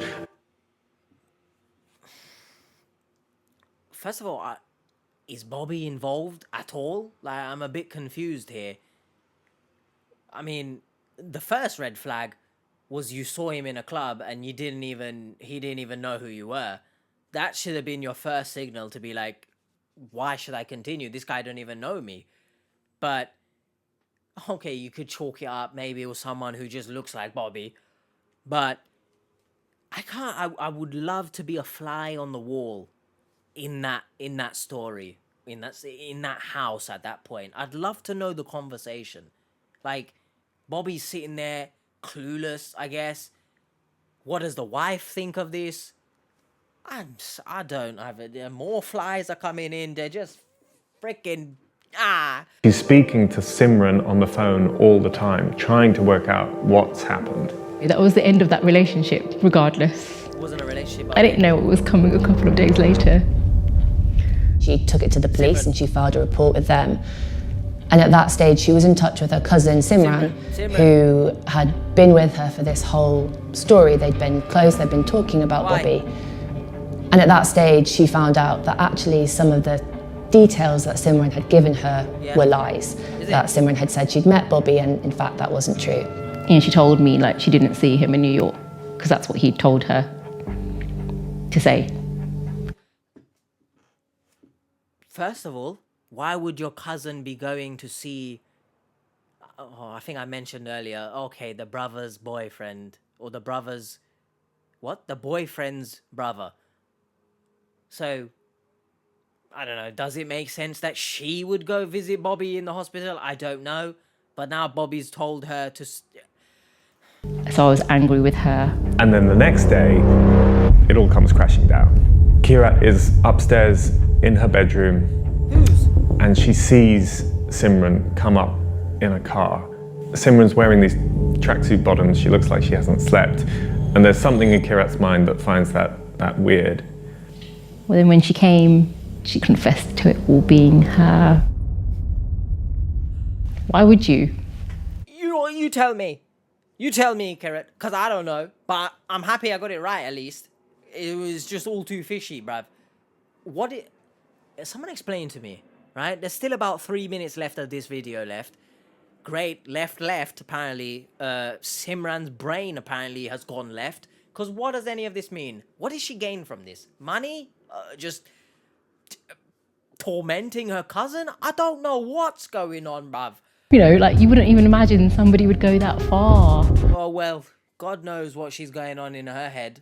First of all, is Bobby involved at all? Like, I'm a bit confused here. I mean, the first red flag was you saw him in a club and he didn't even know who you were. That should have been your first signal to be like, why should I continue? This guy don't even know me. But okay, you could chalk it up. Maybe it was someone who just looks like Bobby. But I would love to be a fly on the wall in that story, in that house at that point. I'd love to know the conversation. Like, Bobby's sitting there, clueless, I guess. What does the wife think of this? I don't have it. More flies are coming in. They're just freaking He's speaking to Simran on the phone all the time, trying to work out what's happened. That was the end of that relationship, regardless. It wasn't a relationship. I didn't know what was coming a couple of days later. She took it to the police and she filed a report with them. And at that stage, she was in touch with her cousin, Simran, who had been with her for this whole story. They'd been close, they'd been talking about Bobby. And at that stage, she found out that actually some of the details that Simran had given her were lies. That Simran had said she'd met Bobby, and in fact, that wasn't true. And she told me, like, she didn't see him in New York, because that's what he'd told her to say. First of all, why would your cousin be going to see... Oh, I think I mentioned earlier, okay, the brother's boyfriend, or the brother's... What? The boyfriend's brother. So, I don't know, does it make sense that she would go visit Bobby in the hospital? I don't know. But now Bobby's told her to... So I was angry with her. And then the next day, it all comes crashing down. Kirat is upstairs in her bedroom. And she sees Simran come up in a car. Simran's wearing these tracksuit bottoms. She looks like she hasn't slept. And there's something in Kirat's mind that finds that weird. Well, then when she came, she confessed to it all being her. Why would you? You tell me. You tell me, Kirat, because I don't know. But I'm happy I got it right, at least. It was just all too fishy, bruv. Someone explain to me, right? There's still about 3 minutes left of this video left. Great, left, apparently. Simran's brain apparently has gone left. Because what does any of this mean? What does she gain from this? Money? Just tormenting her cousin? I don't know what's going on, bruv. You know, like, you wouldn't even imagine somebody would go that far. Oh, well, God knows what she's going on in her head.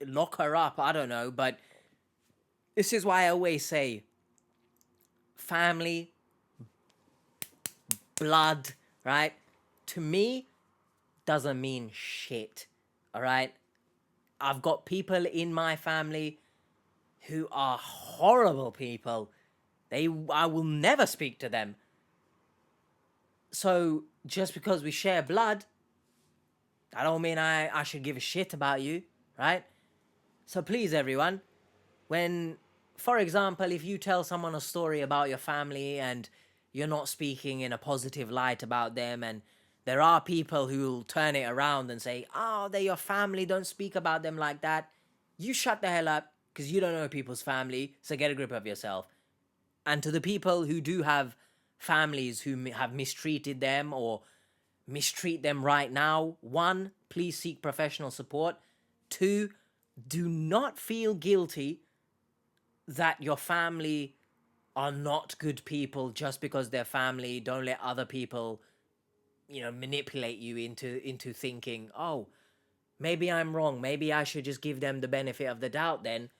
Lock her up, I don't know, but this is why I always say family, blood, right? To me, doesn't mean shit, all right? I've got people in my family who are horrible people. I will never speak to them. So, just because we share blood, that don't mean I should give a shit about you, right? So please, everyone, when, for example, if you tell someone a story about your family and you're not speaking in a positive light about them, and there are people who will turn it around and say, oh, they're your family, don't speak about them like that, you shut the hell up, because you don't know people's family, so get a grip of yourself. And to the people who do have families who have mistreated them or mistreat them right now. 1, please seek professional support. 2, do not feel guilty that your family are not good people just because they're family. Don't let other people, manipulate you into thinking, oh, maybe I'm wrong. Maybe I should just give them the benefit of the doubt then.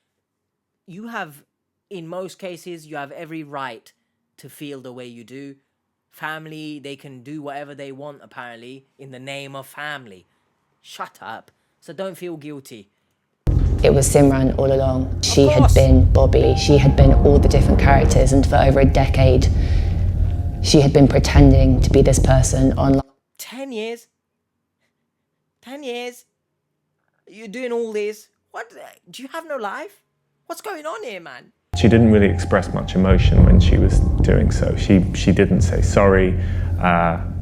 You have, in most cases, you have every right to feel the way you do. Family, they can do whatever they want, apparently, in the name of family. Shut up. So don't feel guilty. It was Simran all along. She had been Bobby, she had been all the different characters, and for over a decade, she had been pretending to be this person online. 10 years? 10 years? You're doing all this? What? Do you have no life? What's going on here, man? She didn't really express much emotion when she was doing so. She didn't say sorry.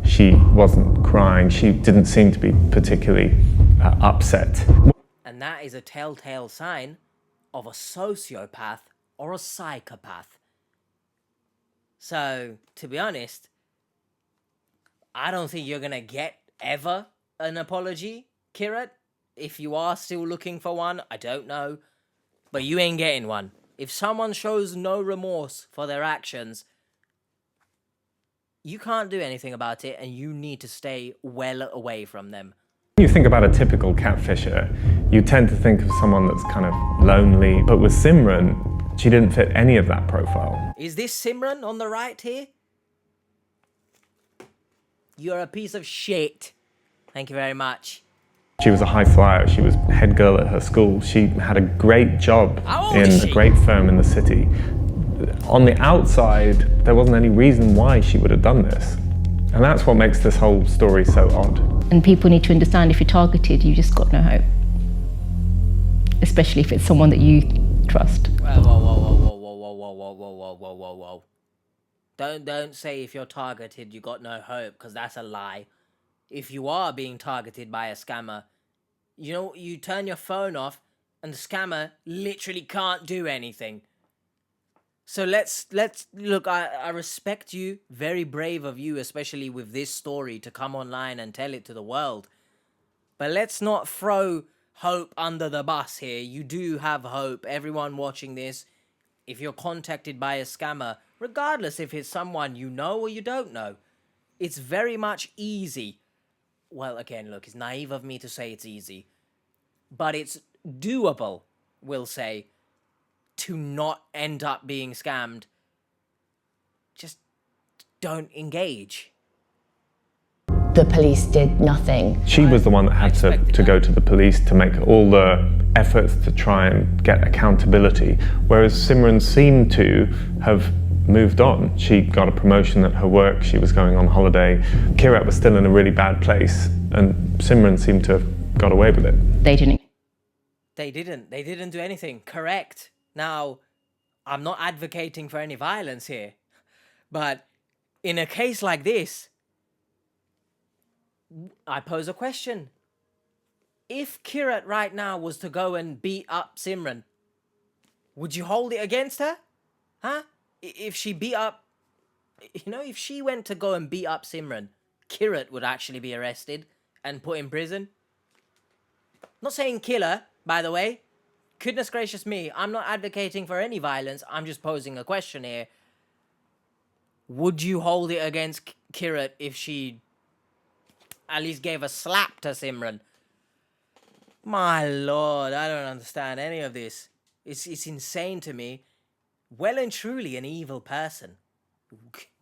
She wasn't crying. She didn't seem to be particularly upset. And that is a telltale sign of a sociopath or a psychopath. So, to be honest, I don't think you're gonna get ever an apology, Kirat. If you are still looking for one, I don't know. But you ain't getting one. If someone shows no remorse for their actions, you can't do anything about it, and you need to stay well away from them. When you think about a typical catfisher, you tend to think of someone that's kind of lonely. But with Simran, she didn't fit any of that profile. Is this Simran on the right here? You're a piece of shit. Thank you very much. She was a high flyer. She was head girl at her school. She had a great job in a great firm in the city. On the outside, there wasn't any reason why she would have done this. And that's what makes this whole story so odd. And people need to understand, if you're targeted, you just got no hope. Especially if it's someone that you trust. Whoa. Don't say if you're targeted, you got no hope, because that's a lie. If you are being targeted by a scammer, you turn your phone off and the scammer literally can't do anything. So let's look, I respect you, very brave of you, especially with this story, to come online and tell it to the world. But let's not throw hope under the bus here. You do have hope. Everyone watching this, if you're contacted by a scammer, regardless if it's someone you know or you don't know, it's very much easy. Well, again, look, it's naive of me to say it's easy, but it's doable, we'll say, to not end up being scammed. Just don't engage. The police did nothing. She was the one that had to go to the police to make all the efforts to try and get accountability, whereas Simran seemed to have moved on. She got a promotion at her work, she was going on holiday. Kirat was still in a really bad place, and Simran seemed to have got away with it. They didn't. They didn't do anything. Correct. Now, I'm not advocating for any violence here, but in a case like this, I pose a question. If Kirat right now was to go and beat up Simran, would you hold it against her? Huh? If she beat up, if she went to go and beat up Simran, Kirat would actually be arrested and put in prison. Not saying kill her, by the way. Goodness gracious me, I'm not advocating for any violence. I'm just posing a question here. Would you hold it against Kirat if she at least gave a slap to Simran? My lord, I don't understand any of this. It's insane to me. Well and truly an evil person,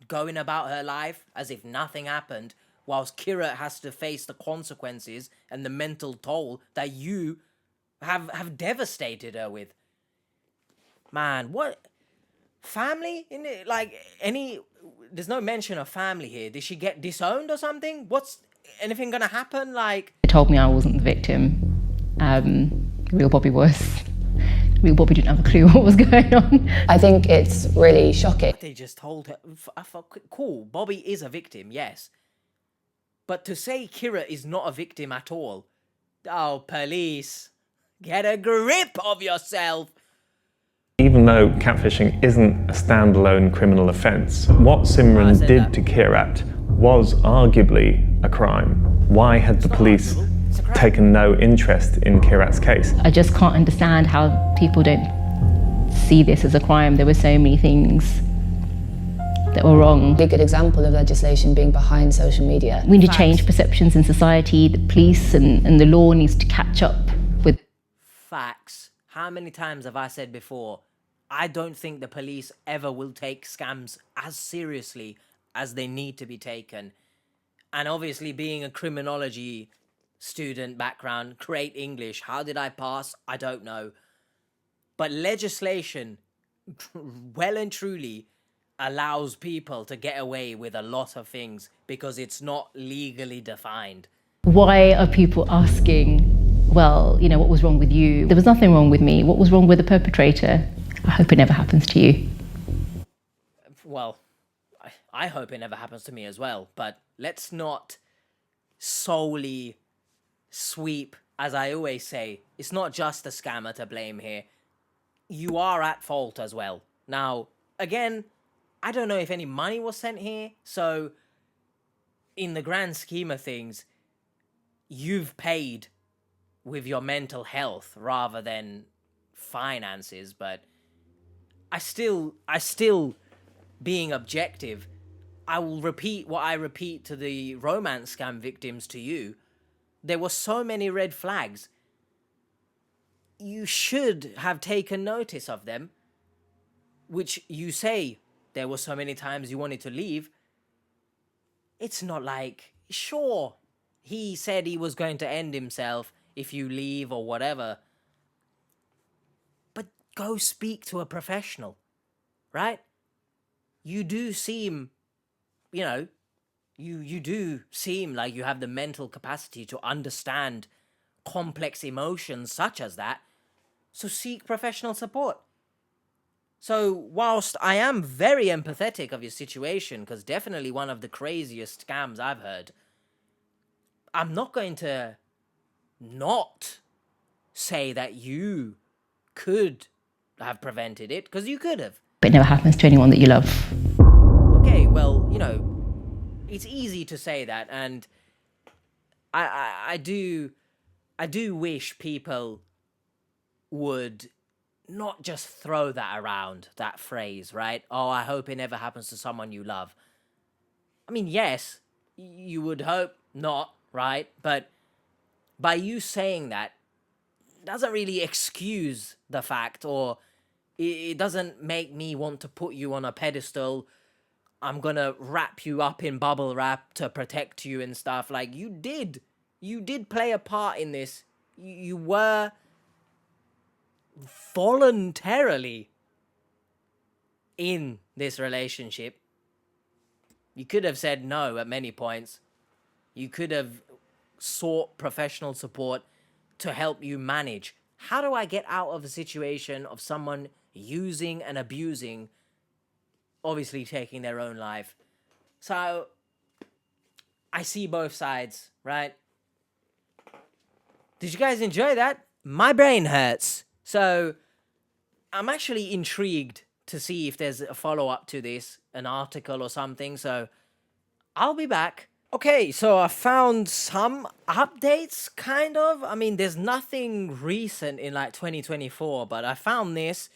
going about her life as if nothing happened, whilst Kirat has to face the consequences and the mental toll that you have devastated her with. Man, what? Family? There's no mention of family here. Did she get disowned or something? What's anything gonna happen? They told me I wasn't the victim. Real Bobby was. Real Bobby didn't have a clue what was going on. I think it's really shocking. They just told her, cool, Bobby is a victim, yes. But to say Kirat is not a victim at all, oh, police, get a grip of yourself. Even though catfishing isn't a standalone criminal offence, what Simran did to Kirat was arguably a crime. Why had the police taken no interest in Kirat's case? I just can't understand how people don't see this as a crime. There were so many things that were wrong. A good example of legislation being behind social media. We need to change perceptions in society. The police and the law needs to catch up with. Facts. How many times have I said before, I don't think the police ever will take scams as seriously as they need to be taken. And obviously being a criminology student background, great English, how did I pass? I don't know. But legislation well and truly allows people to get away with a lot of things because it's not legally defined. Why are people asking, well, you know, what was wrong with you? There was nothing wrong with me. What was wrong with the perpetrator? I hope it never happens to you. Well, I hope it never happens to me as well, but let's not solely sweep, as I always say, it's not just the scammer to blame here. You are at fault as well. Now, again, I don't know if any money was sent here, so in the grand scheme of things, you've paid with your mental health rather than finances, but I still, being objective, I will repeat what I repeat to the romance scam victims to you. There were so many red flags. You should have taken notice of them, which you say there were so many times you wanted to leave. It's not like, sure, he said he was going to end himself if you leave or whatever, but go speak to a professional, right? You do seem, you know, you do seem like you have the mental capacity to understand complex emotions such as that, so seek professional support. So whilst I am very empathetic of your situation, because definitely one of the craziest scams I've heard, I'm not going to not say that you could have prevented it, because you could have. But it never happens to anyone that you love. Okay, well, you know, it's easy to say that, and I do wish people would not just throw that around, that phrase, right? Oh, I hope it never happens to someone you love. I mean, yes, you would hope not, right? But by you saying that doesn't really excuse the fact, or it doesn't make me want to put you on a pedestal. I'm gonna wrap you up in bubble wrap to protect you and stuff. Like, you did play a part in this. You were voluntarily in this relationship. You could have said no at many points. You could have sought professional support to help you manage. How do I get out of a situation of someone using and abusing, obviously taking their own life? So I see both sides, right? Did you guys enjoy that? My brain hurts. So I'm actually intrigued to see if there's a follow-up to this, an article or something. So I'll be back. Okay, so I found some updates, kind of. I mean, there's nothing recent in like 2024, but I found this.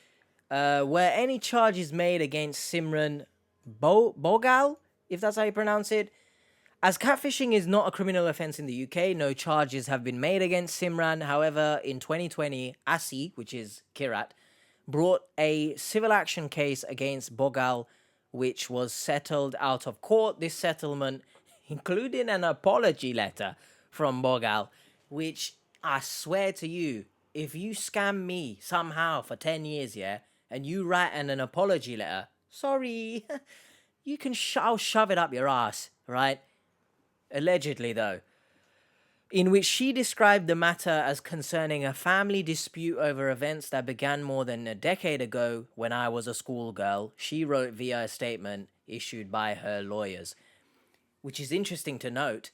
Were any charges made against Simran Bogal, if that's how you pronounce it? As catfishing is not a criminal offence in the UK, no charges have been made against Simran. However, in 2020, Asi, which is Kirat, brought a civil action case against Bogal, which was settled out of court. This settlement including an apology letter from Bogal, which I swear to you, if you scam me somehow for 10 years, yeah, and you write an apology letter, sorry, you can I'll shove it up your ass, right? Allegedly, though, in which she described the matter as concerning a family dispute over events that began more than a decade ago when I was a schoolgirl. She wrote via a statement issued by her lawyers, which is interesting to note.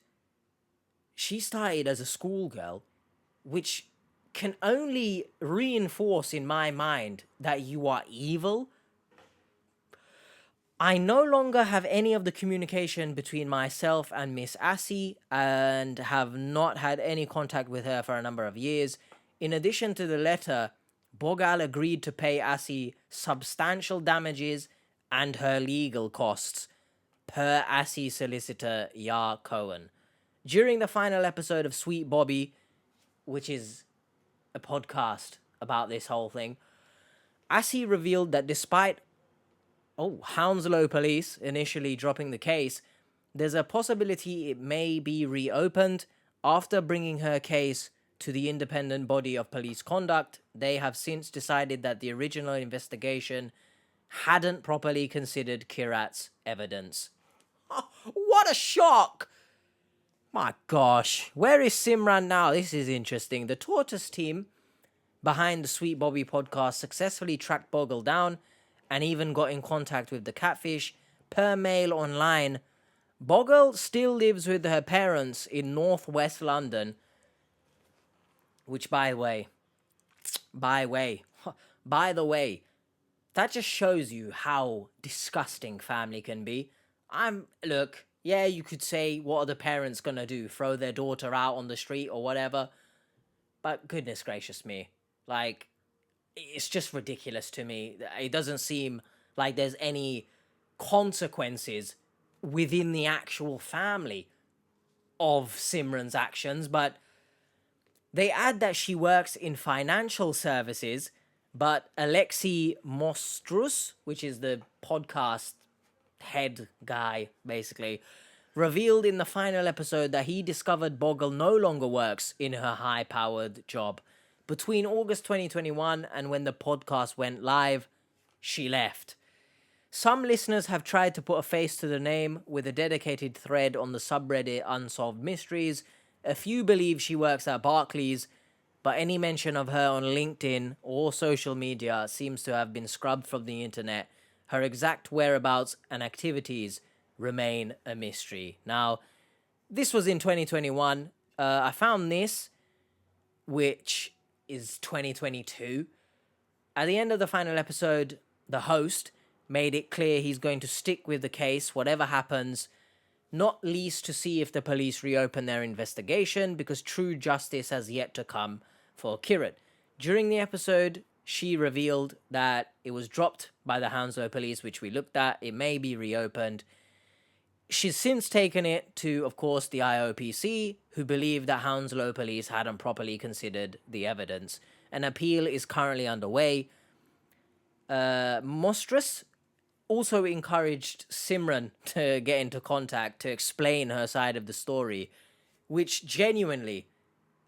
She started as a schoolgirl, which can only reinforce in my mind that you are evil. I no longer have any of the communication between myself and Miss Assie and have not had any contact with her for a number of years. In addition to the letter, Bogal agreed to pay Assie substantial damages and her legal costs, per Assie solicitor Yar Cohen. During the final episode of Sweet Bobby, which is a podcast about this whole thing, Assie revealed that despite Hounslow police initially dropping the case, there's a possibility it may be reopened. After bringing her case to the independent body of police conduct, they have since decided that the original investigation hadn't properly considered Kirat's evidence. Oh, what a shock! My gosh, where is Simran now? This is interesting. The Tortoise team behind the Sweet Bobby podcast successfully tracked Bogle down and even got in contact with the Catfish. Per Mail Online, Bogle still lives with her parents in northwest London, which by the way, that just shows you how disgusting family can be. You could say, what are the parents gonna do? Throw their daughter out on the street or whatever? But goodness gracious me. Like, it's just ridiculous to me. It doesn't seem like there's any consequences within the actual family of Simran's actions, but they add that she works in financial services, but Alexei Mostrus, which is the podcast head guy, basically, revealed in the final episode that he discovered Bogle no longer works in her high-powered job. Between August 2021 and when the podcast went live, she left. Some listeners have tried to put a face to the name with a dedicated thread on the subreddit Unsolved Mysteries. A few believe she works at Barclays, but any mention of her on LinkedIn or social media seems to have been scrubbed from the internet. Her exact whereabouts and activities remain a mystery. Now, this was in 2021. I found this, which is 2022. At the end of the final episode, the host made it clear he's going to stick with the case, whatever happens, not least to see if the police reopen their investigation, because true justice has yet to come for Kirat. During the episode, she revealed that it was dropped by the Hounslow police, which we looked at. It may be reopened. She's since taken it to, of course, the IOPC, who believe that Hounslow police hadn't properly considered the evidence. An appeal is currently underway. Mostrus also encouraged Simran to get into contact to explain her side of the story, which genuinely,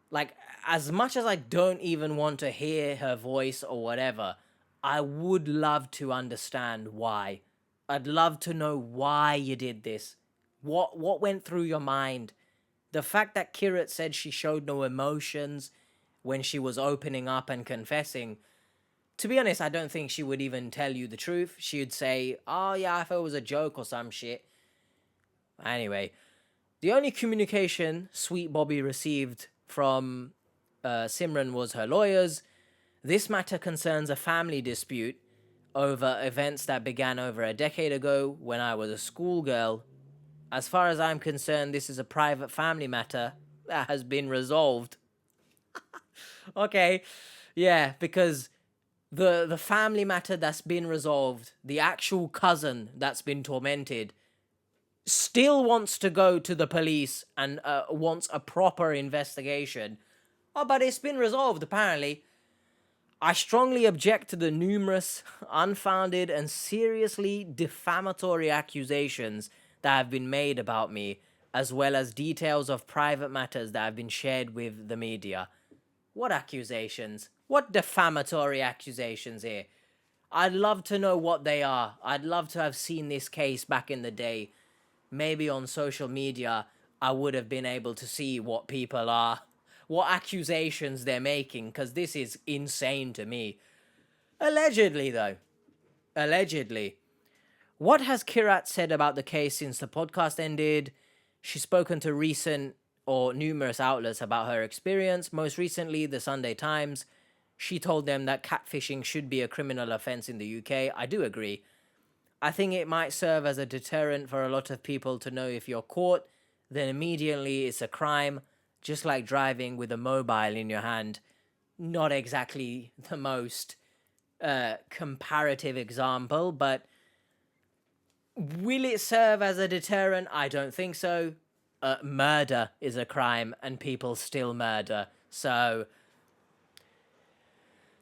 like, as much as I don't even want to hear her voice or whatever, I would love to understand why. I'd love to know why you did this. What went through your mind? The fact that Kirat said she showed no emotions when she was opening up and confessing. To be honest, I don't think she would even tell you the truth. She would say, oh yeah, I thought it was a joke or some shit. Anyway, the only communication Sweet Bobby received from Simran was her lawyers. This matter concerns a family dispute over events that began over a decade ago when I was a schoolgirl. As far as I'm concerned, this is a private family matter that has been resolved. Okay, yeah, because the family matter that's been resolved, the actual cousin that's been tormented, still wants to go to the police and wants a proper investigation. Oh, but it's been resolved, apparently. I strongly object to the numerous, unfounded, and seriously defamatory accusations that have been made about me, as well as details of private matters that have been shared with the media. What accusations? What defamatory accusations here? I'd love to know what they are. I'd love to have seen this case back in the day. Maybe on social media, I would have been able to see what people are, what accusations they're making, because this is insane to me. Allegedly, though. Allegedly. What has Kirat said about the case since the podcast ended? She's spoken to recent or numerous outlets about her experience. Most recently, the Sunday Times. She told them that catfishing should be a criminal offence in the UK. I do agree. I think it might serve as a deterrent for a lot of people to know if you're caught, then immediately it's a crime, just like driving with a mobile in your hand. Not exactly the most comparative example, but will it serve as a deterrent? I don't think so. Murder is a crime and people still murder. So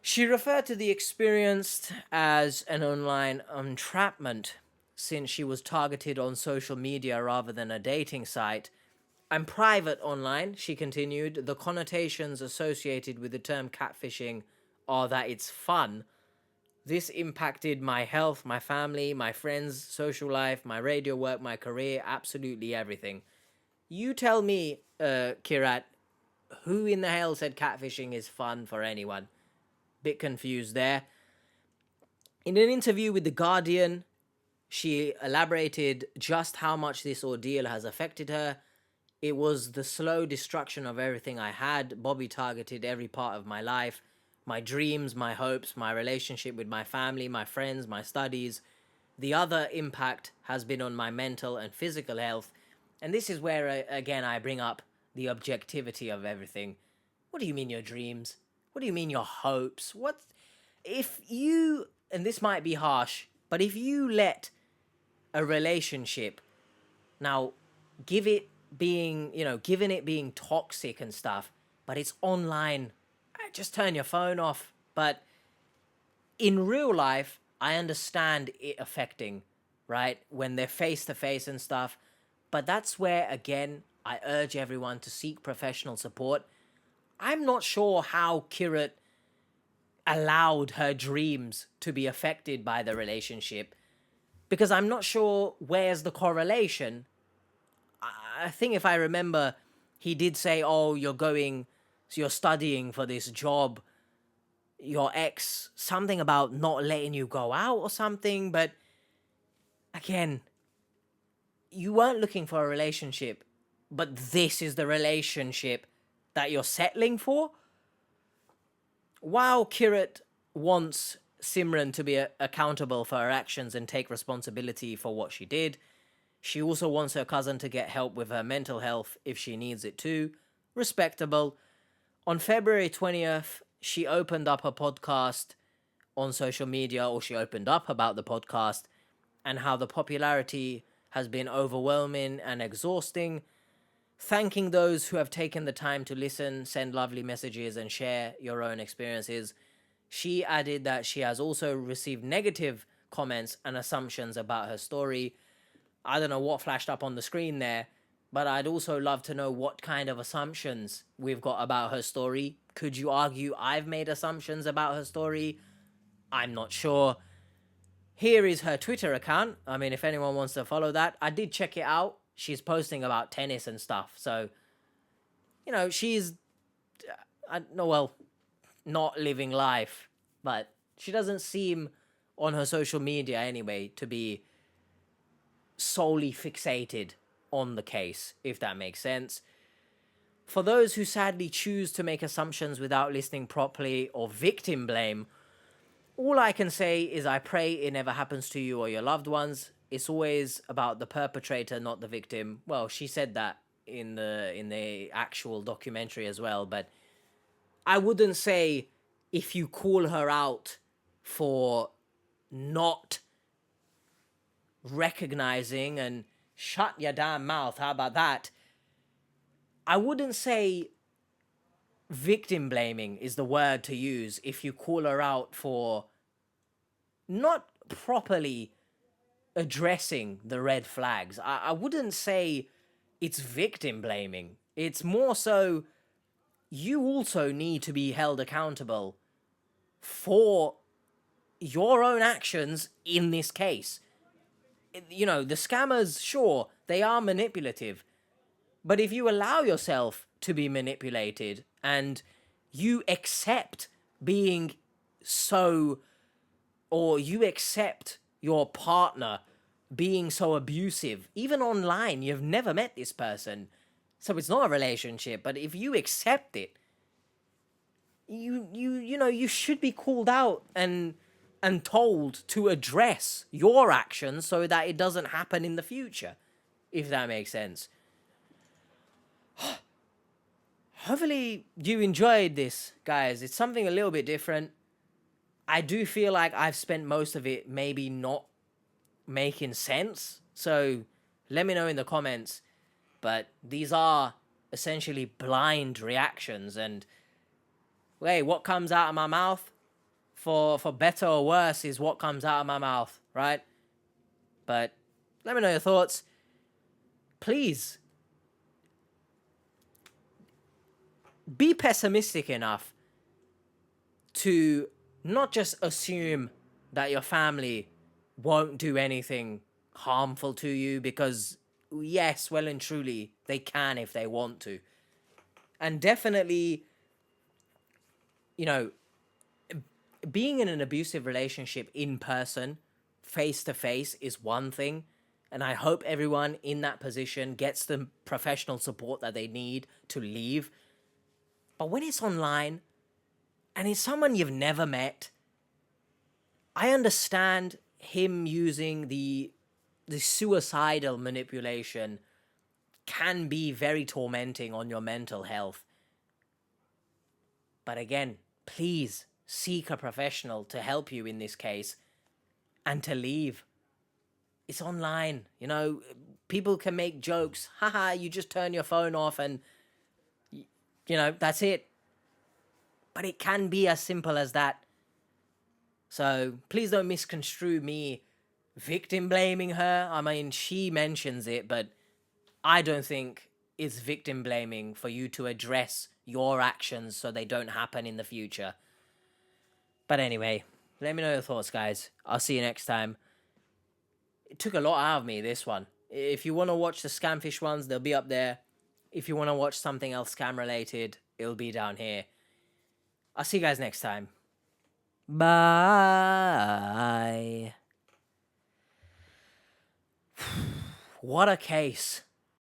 she referred to the experience as an online entrapment since she was targeted on social media rather than a dating site. I'm private online, she continued. The connotations associated with the term catfishing are that it's fun. This impacted my health, my family, my friends, social life, my radio work, my career, absolutely everything. You tell me, Kirat, who in the hell said catfishing is fun for anyone? Bit confused there. In an interview with The Guardian, she elaborated just how much this ordeal has affected her. It was the slow destruction of everything I had. Bobby targeted every part of my life, my dreams, my hopes, my relationship with my family, my friends, my studies. The other impact has been on my mental and physical health. And this is where, again, I bring up the objectivity of everything. What do you mean your dreams? What do you mean your hopes? What if you, and this might be harsh, but if you let a relationship, now give it being, given it being toxic and stuff, but it's online, just turn your phone off. But in real life, I understand it affecting, right? When they're face to face and stuff. But that's where, again, I urge everyone to seek professional support. I'm not sure how Kirat allowed her dreams to be affected by the relationship, because I'm not sure where's the correlation. I think if I remember, he did say, oh, you're studying for this job, your ex, something about not letting you go out or something. But again, you weren't looking for a relationship, but this is the relationship that you're settling for. While Kirat wants Simran to be accountable for her actions and take responsibility for what she did, she also wants her cousin to get help with her mental health if she needs it too. Respectable. On February 20th, she opened up her podcast on social media, or she opened up about the podcast and how the popularity has been overwhelming and exhausting. Thanking those who have taken the time to listen, send lovely messages, and share your own experiences. She added that she has also received negative comments and assumptions about her story. I don't know what flashed up on the screen there, but I'd also love to know what kind of assumptions we've got about her story. Could you argue I've made assumptions about her story? I'm not sure. Here is her Twitter account. I mean, if anyone wants to follow that, I did check it out. She's posting about tennis and stuff. So, she's, not living life, but she doesn't seem on her social media anyway to be solely fixated on the case, if that makes sense. For those who sadly choose to make assumptions without listening properly or victim blame, all I can say is I pray it never happens to you or your loved ones. It's always about the perpetrator, not the victim. Well, she said that in the actual documentary as well, but I wouldn't say if you call her out for not recognizing and shut your damn mouth, how about that? I wouldn't say victim blaming is the word to use if you call her out for not properly addressing the red flags. I wouldn't say it's victim blaming. It's more so you also need to be held accountable for your own actions in this case. The scammers, sure, they are manipulative. But if you allow yourself to be manipulated and you accept being so, or you accept your partner being so abusive, even online, you've never met this person, So it's not a relationship, but if you accept it, you should be called out and told to address your actions so that it doesn't happen in the future, if that makes sense. Hopefully you enjoyed this, guys. It's something a little bit different. I do feel like I've spent most of it maybe not making sense. So let me know in the comments. But these are essentially blind reactions. And, hey, what comes out of my mouth, for better or worse, is what comes out of my mouth, right? But let me know your thoughts. Please be pessimistic enough to not just assume that your family won't do anything harmful to you, because yes, well and truly, they can if they want to. And definitely, you know, being in an abusive relationship in person, face to face, is one thing. And I hope everyone in that position gets the professional support that they need to leave. But when it's online, and it's someone you've never met, I understand him using the suicidal manipulation can be very tormenting on your mental health. But again, please seek a professional to help you in this case and to leave. It's online, you know, people can make jokes. Haha, you just turn your phone off and, you know, that's it. But it can be as simple as that. So please don't misconstrue me victim blaming her. I mean, she mentions it, but I don't think it's victim blaming for you to address your actions so they don't happen in the future. But anyway, let me know your thoughts, guys. I'll see you next time. It took a lot out of me, this one. If you want to watch the Scamfish ones, they'll be up there. If you want to watch something else scam related, it'll be down here. I'll see you guys next time. Bye. What a case.